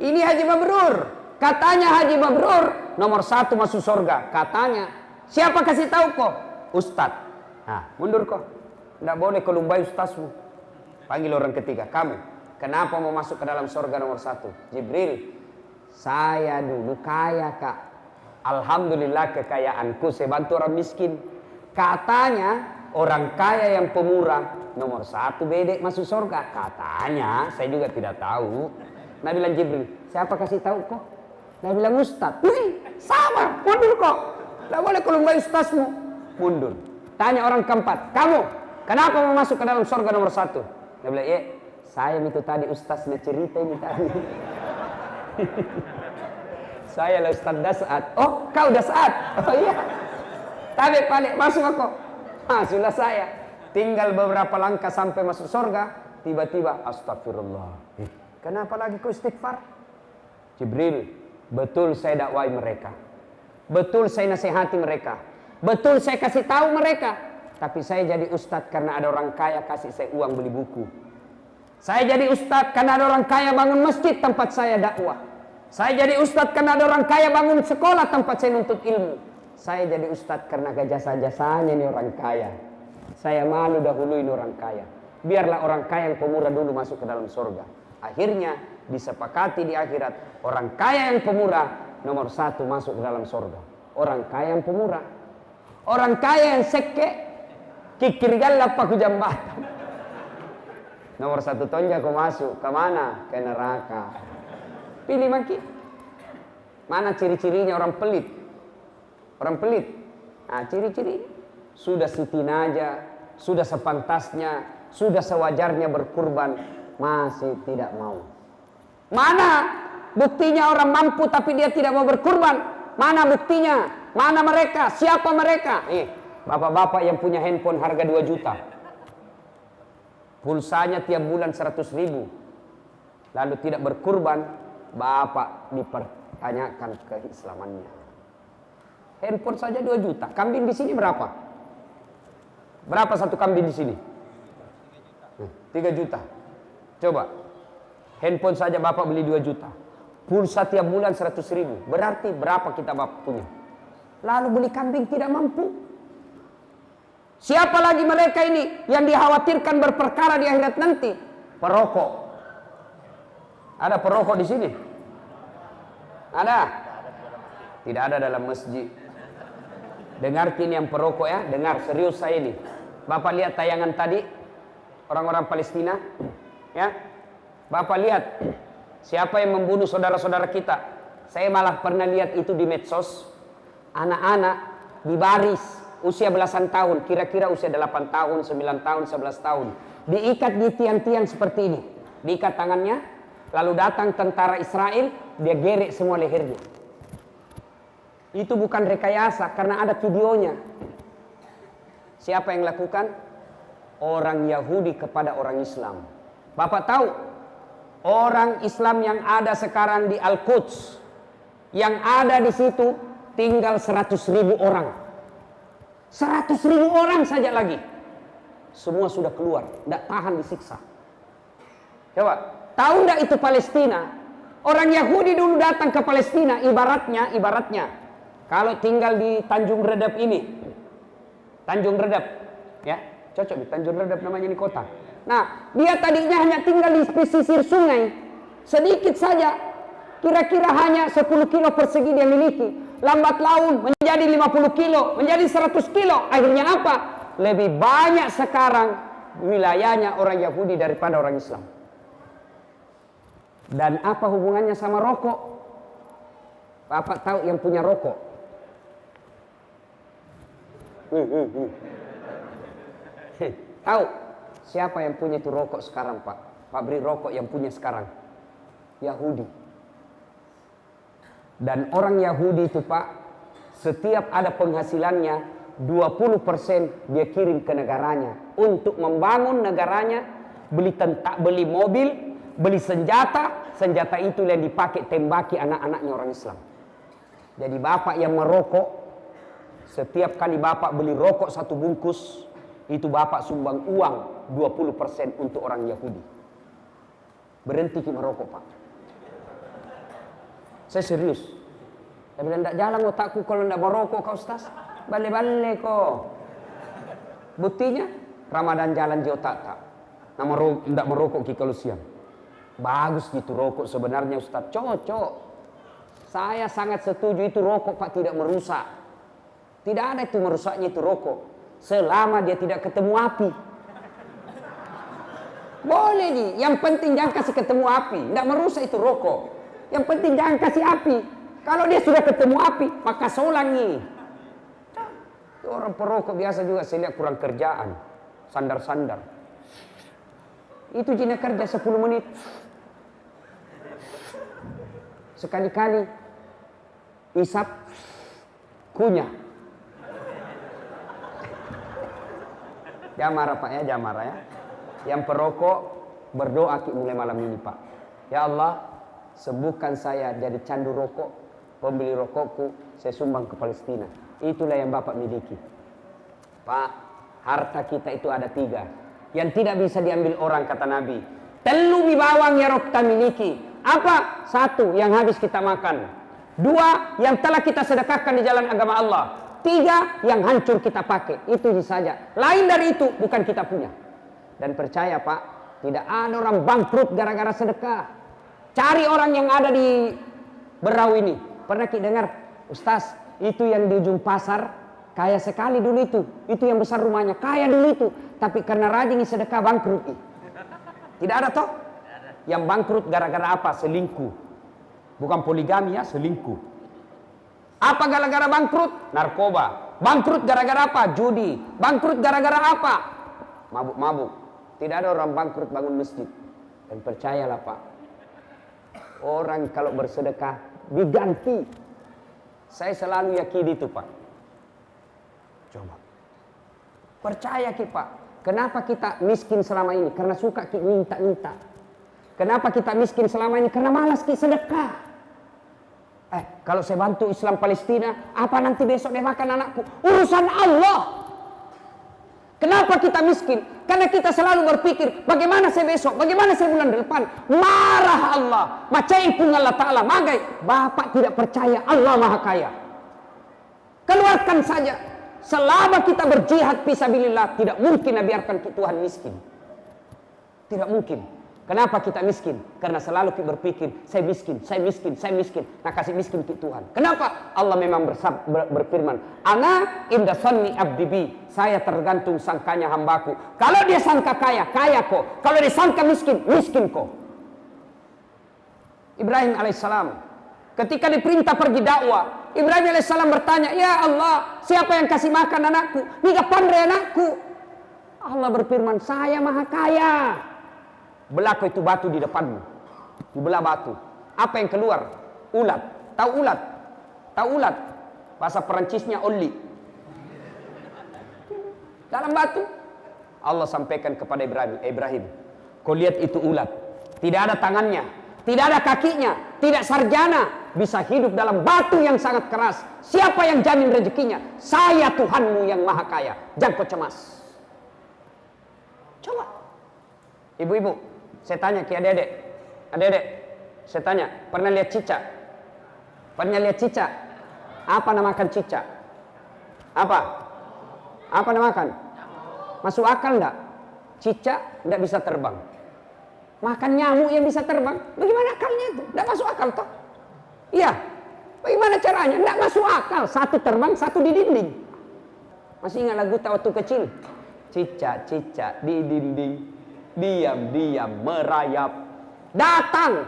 Ini haji mabrur. Katanya haji mabrur nomor 1 masuk surga. Katanya. Siapa kasih tahu kok? Ustadz. Nah, mundur kok. Tidak boleh kelumbai ustazmu. Panggil orang ketiga. Kamu. Kenapa mau masuk ke dalam surga nomor 1? Jibril. Saya dulu kaya kak. Alhamdulillah kekayaanku saya bantu orang miskin. Katanya orang kaya yang pemurah nomor 1 bedek masuk surga. Katanya, saya juga tidak tahu. Nabi bilang Jibril, siapa kasih tahu kok? Nabi bilang Ustadz. Wih, sama, mundur kok. Tidak boleh kelumbai ustazmu. Mundur. Tanya orang keempat, kamu kenapa mau masuk ke dalam surga nomor 1? Nabi bilang, saya itu tadi ustaznya cerita ini tadi. Saya lah Ustaz Dasat. Oh, kau Dasat? Oh iya. Tarik balik, masuk aku. Sudah saya. Tinggal beberapa langkah sampai masuk surga. Tiba-tiba, astagfirullah. Kenapa lagi kau istighfar? Jibril, betul saya dakwai mereka. Betul saya nasihati mereka. Betul saya kasih tahu mereka. Tapi saya jadi ustadz karena ada orang kaya kasih saya uang beli buku. Saya jadi ustadz karena ada orang kaya bangun masjid tempat saya dakwah. Saya jadi ustadz karena ada orang kaya bangun sekolah tempat saya nuntut ilmu. Saya jadi ustadz karena jasa-jasanya ini orang kaya. Saya malu dahuluin orang kaya. biarlah orang kaya yang pemurah dulu masuk ke dalam surga. Akhirnya disepakati di akhirat, orang kaya yang pemurah nomor 1 masuk ke dalam surga. Orang kaya yang pemurah. Orang kaya yang seke, kikir galap paku jambatan. Nomor 1 tonja kau masuk, ke mana? Ke neraka. Pilih maki. Mana ciri-cirinya orang pelit? Orang pelit. Nah, ciri-ciri sudah sitinaja, sudah sepantasnya, sudah sewajarnya berkurban, masih tidak mau. Mana buktinya orang mampu tapi dia tidak mau berkurban? Mana buktinya? Mana mereka? Siapa mereka? Bapak-bapak yang punya handphone harga 2 juta. Pulsanya tiap bulan 100.000. Lalu tidak berkurban, bapak dipertanyakan keislamannya. Handphone saja 2 juta. Kambing di sini berapa? Berapa satu kambing di sini? 3 juta. Coba. Handphone saja bapak beli 2 juta. Pulsa tiap bulan 100.000. Berarti berapa kita bapak punya? Lalu beli kambing tidak mampu. Siapa lagi mereka ini yang dikhawatirkan berperkara di akhirat nanti? Perokok. Ada perokok di sini? Ada? Tidak ada dalam masjid. Dengar kini yang perokok ya, dengar serius saya ini. Bapak lihat tayangan tadi orang-orang Palestina, ya. Bapak lihat siapa yang membunuh saudara-saudara kita. Saya malah pernah lihat itu di medsos. Anak-anak di baris usia belasan tahun, kira-kira usia 8 tahun, 9 tahun, 11 tahun. Diikat di tiang-tiang seperti ini. Diikat tangannya, lalu datang tentara Israel, dia gerek semua lehernya. Itu bukan rekayasa karena ada videonya. Siapa yang lakukan? Orang Yahudi kepada orang Islam. Bapak tahu, orang Islam yang ada sekarang di Al-Quds, yang ada di situ tinggal 100.000 orang. 100.000 orang saja lagi. Semua sudah keluar, tidak tahan disiksa. Coba, tahu tidak itu Palestina? Orang Yahudi dulu datang ke Palestina, ibaratnya kalau tinggal di Tanjung Redap ini, Tanjung Redap, ya cocok di Tanjung Redap namanya ini kota. Nah, dia tadinya hanya tinggal di pesisir sungai, sedikit saja, kira-kira hanya 10 kilo persegi dia miliki. Lambat laun menjadi 50 kilo, menjadi 100 kilo. Akhirnya apa? Lebih banyak sekarang wilayahnya orang Yahudi daripada orang Islam. Dan apa hubungannya sama rokok? Bapak tahu yang punya rokok? Tahu siapa yang punya itu rokok sekarang, Pak? Pabrik rokok yang punya sekarang Yahudi. Dan orang Yahudi itu, Pak, setiap ada penghasilannya 20% dia kirim ke negaranya untuk membangun negaranya, beli mobil, beli senjata itu yang dipakai tembaki anak-anaknya orang Islam. Jadi bapak yang merokok, setiap kali bapak beli rokok 1 bungkus, itu bapak sumbang uang 20% untuk orang Yahudi. Berhenti kita merokok, Pak. Saya serius. Saya bilang, tidak jalan otakku kalau tidak merokok, kau Ustaz. Balik-balik kok. Buktinya, Ramadan jalan di otak tak. Tidak merokok kalau siang. Bagus gitu rokok sebenarnya Ustaz. Cocok. Saya sangat setuju itu rokok, Pak, tidak merusak. Tidak ada itu merusaknya itu rokok. Selama dia tidak ketemu api. Boleh nih. Yang penting jangan kasih ketemu api. Tidak merusak itu rokok. Yang penting jangan kasih api. Kalau dia sudah ketemu api, maka solangi. Orang perokok biasa juga saya lihat kurang kerjaan. Sandar-sandar. Itu jina kerja 10 menit. Sekali-kali isap, kunyah. Jamara, Pak, ya, jamara ya. Yang perokok berdoa mulai malam ini, Pak. Ya Allah, sembuhkan saya dari candu rokok, pembeli rokokku, saya sumbang ke Palestina. Itulah yang Bapak miliki. Pak, harta kita itu ada 3. Yang tidak bisa diambil orang, kata Nabi. Telu bawang ya Rob kita miliki. Apa? 1, yang habis kita makan. 2, yang telah kita sedekahkan di jalan agama Allah. 3, yang hancur kita pakai. Itu saja. Lain dari itu bukan kita punya. Dan percaya Pak, tidak ada orang bangkrut gara-gara sedekah. Cari orang yang ada di Berau ini. Pernah kita dengar, Ustaz, itu yang di ujung pasar, kaya sekali dulu itu. Itu yang besar rumahnya, kaya dulu itu. Tapi karena rajin sedekah bangkrut. Tidak ada toh? Yang bangkrut gara-gara apa? Selingkuh. Bukan poligami ya, selingkuh. Apa gara-gara bangkrut? Narkoba. Bangkrut gara-gara apa? Judi. Bangkrut gara-gara apa? Mabuk-mabuk. Tidak ada orang bangkrut bangun masjid. Dan percayalah Pak, orang kalau bersedekah diganti. Saya selalu yakin itu Pak. Coba. Percaya ki Pak. Kenapa kita miskin selama ini? Karena suka ki minta-minta. Kenapa kita miskin selama ini? Karena malas ki sedekah. Kalau saya bantu Islam Palestina, apa nanti besok dia makan anakku? Urusan Allah. Kenapa kita miskin? Karena kita selalu berpikir, bagaimana saya besok? Bagaimana saya bulan depan? Marah Allah. Macaipun Allah Ta'ala. Magai, Bapak tidak percaya Allah Maha Kaya. Keluarkan saja. Selama kita berjihad fisabilillah, tidak mungkin biarkan Tuhan miskin. Tidak mungkin. Kenapa kita miskin? Karena selalu kita berpikir, saya miskin, saya miskin, saya miskin. Nah kasih miskin ke Tuhan. Kenapa? Allah memang berfirman, Ana inda sanni abdi bi. Saya tergantung sangkanya hambaku. Kalau dia sangka kaya, kaya kok. Kalau dia sangka miskin, miskin kok. Ibrahim alaihissalam, ketika diperintah pergi dakwah, Ibrahim alaihissalam bertanya, ya Allah, siapa yang kasih makan anakku? Nika pandai anakku. Allah berfirman, saya Maha Kaya. Belah itu batu di depanmu. Dibelah batu. Apa yang keluar? Ulat. Tahu ulat? Tahu ulat? Bahasa Perancisnya oli. Dalam batu. Allah sampaikan kepada Ibrahim, Ibrahim, kau lihat itu ulat. Tidak ada tangannya, tidak ada kakinya, tidak sarjana, bisa hidup dalam batu yang sangat keras. Siapa yang jamin rezekinya? Saya Tuhanmu yang Maha Kaya. Jangan kau cemas. Coba. Ibu-ibu, saya tanya ke adik-adik, saya tanya, pernah lihat cicak? Pernah lihat cicak? Apa namakan cicak? Apa? Apa namakan? Masuk akal enggak? Cicak enggak bisa terbang. Makan nyamuk yang bisa terbang. Bagaimana akalnya itu? Enggak masuk akal toh? Iya. Bagaimana caranya? Enggak masuk akal. Satu terbang, satu di dinding. Masih ingat lagu waktu kecil? Cicak-cicak di dinding, diam-diam merayap. Datang.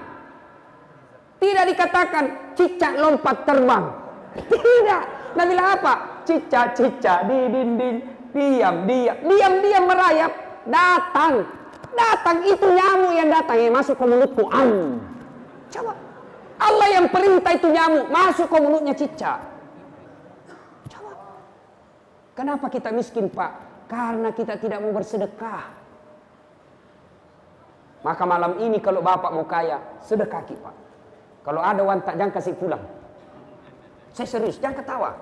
Tidak dikatakan cicak lompat terbang. Tidak. Nah bilang apa? Cicak-cicak di dinding, diam-diam merayap. Datang. Datang itu nyamuk yang datang yang masuk ke mulutku. Coba. Allah yang perintah itu nyamuk masuk ke mulutnya cicak. Coba. Kenapa kita miskin Pak? Karena kita tidak mau bersedekah. Maka malam ini kalau Bapak mau kaya, sedekah Pak. Kalau ada wantak jangan kasih pulang. Saya serius, jangan ketawa.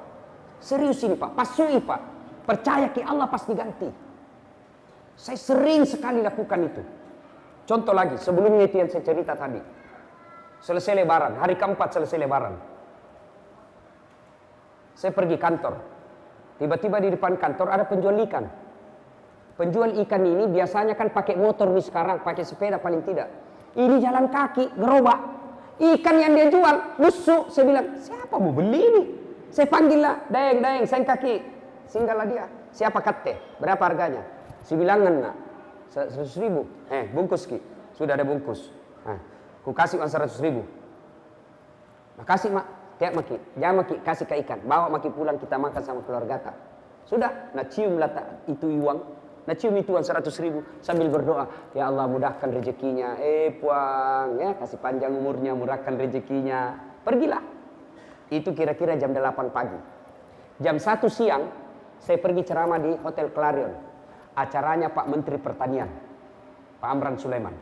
Serius ini Pak, pasui Pak. Percaya ke Allah pasti ganti. Saya sering sekali lakukan itu. Contoh lagi, sebelumnya itu yang saya cerita tadi. Selesai lebaran, hari keempat selesai lebaran. Saya pergi kantor. Tiba-tiba di depan kantor ada penjual ikan. Penjual ikan ini biasanya kan pakai motor nih sekarang, pakai sepeda paling tidak. Ini jalan kaki, gerobak. Ikan yang dia jual, busuk. Saya bilang, siapa mau beli ini? Saya panggil lah, dayang, saya kaki. Singgahlah dia. Siapa kate? Berapa harganya? Saya bilang, nak, 100.000. Bungkus ki. Sudah ada bungkus. Ku kasih uang 100.000. Makasih mak. Tiap maki, jangan maki kasih ke ikan, bawa maki pulang kita makan sama keluarga tak. Sudah, nak cium lah itu uang, nak cium itu uang 100.000 sambil berdoa, ya Allah mudahkan rezekinya, puang, ya kasih panjang umurnya, murahkan rezekinya. Pergilah. Itu kira-kira jam 8 pagi. Jam 1 siang saya pergi ceramah di Hotel Clarion. Acaranya Pak Menteri Pertanian, Pak Amran Sulaiman.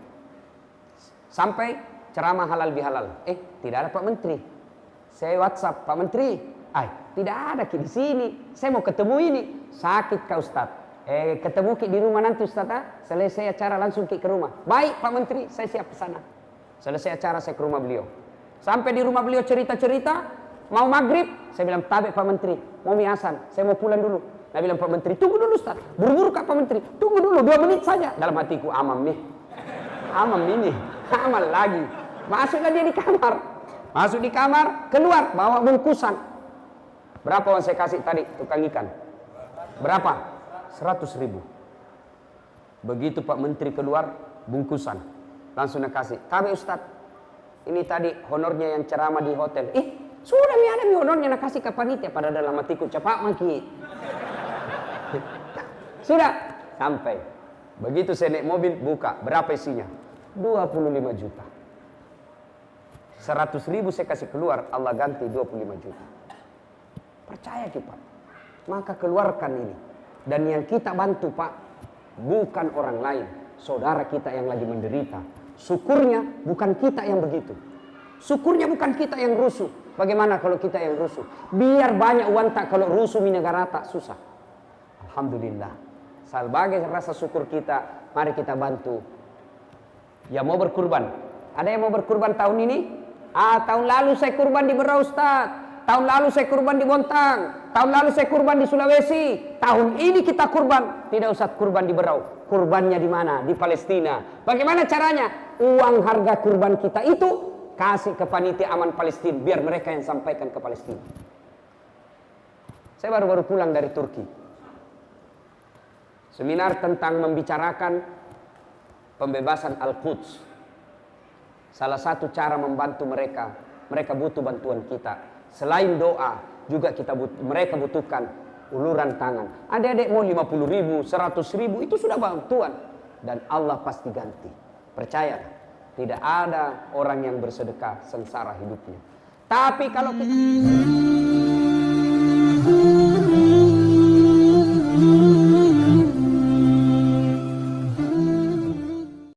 Sampai ceramah halal bihalal. Tidak ada Pak Menteri. Saya WhatsApp, Pak Menteri, tidak ada ki di sini. Saya mau ketemu ini. Sakit kah Ustaz? Ketemu ki di rumah nanti Ustaz. Selesai acara langsung ki ke rumah. Baik Pak Menteri, saya siap ke sana. Selesai acara saya ke rumah beliau. Sampai di rumah beliau cerita-cerita. Mau maghrib, saya bilang, tabik Pak Menteri, mau mie asan. Saya mau pulang dulu. Nah bilang Pak Menteri, tunggu dulu Ustaz. Buru-buru Kak Pak Menteri, tunggu dulu 2 menit saja. Dalam hatiku, amam nih. Amam ini, amal lagi. Masuklah dia di kamar. Masuk di kamar, keluar, bawa bungkusan. Berapa uang saya kasih tadi tukang ikan? Berapa? 100.000. Begitu Pak Menteri keluar, bungkusan. Langsung nak kasih. Kami Ustaz, ini tadi honornya yang ceramah di hotel. Sudah mi ada mi honornya nak kasih ke panitia. Pada dalam hatiku, cepat maki. Sudah, sampai. Begitu saya naik mobil, buka. Berapa isinya? 25 juta. 100.000 saya kasih keluar, Allah ganti 25 juta. Percaya kita, maka keluarkan ini. Dan yang kita bantu Pak, bukan orang lain, saudara kita yang lagi menderita. Syukurnya bukan kita yang begitu. Syukurnya bukan kita yang rusuh. Bagaimana kalau kita yang rusuh? Biar banyak uang tak, kalau rusuh di negara tak susah. Alhamdulillah. Sebagai rasa syukur kita, mari kita bantu. Ya mau berkurban. Ada yang mau berkurban tahun ini? Tahun lalu saya kurban di Berau Ustaz. Tahun lalu saya kurban di Bontang. Tahun lalu saya kurban di Sulawesi. Tahun ini kita kurban. Tidak usah kurban di Berau. Kurbannya di mana? Di Palestina. Bagaimana caranya? Uang harga kurban kita itu kasih ke panitia aman Palestina. Biar mereka yang sampaikan ke Palestina. Saya baru-baru pulang dari Turki. Seminar tentang membicarakan pembebasan Al-Quds. Salah satu cara membantu mereka. Mereka butuh bantuan kita. Selain doa, juga mereka butuhkan uluran tangan. Adik-adik mau 50.000, 100.000, itu sudah bantuan. Dan Allah pasti ganti. Percaya, tidak ada orang yang bersedekah sengsara hidupnya. Tapi kalau kita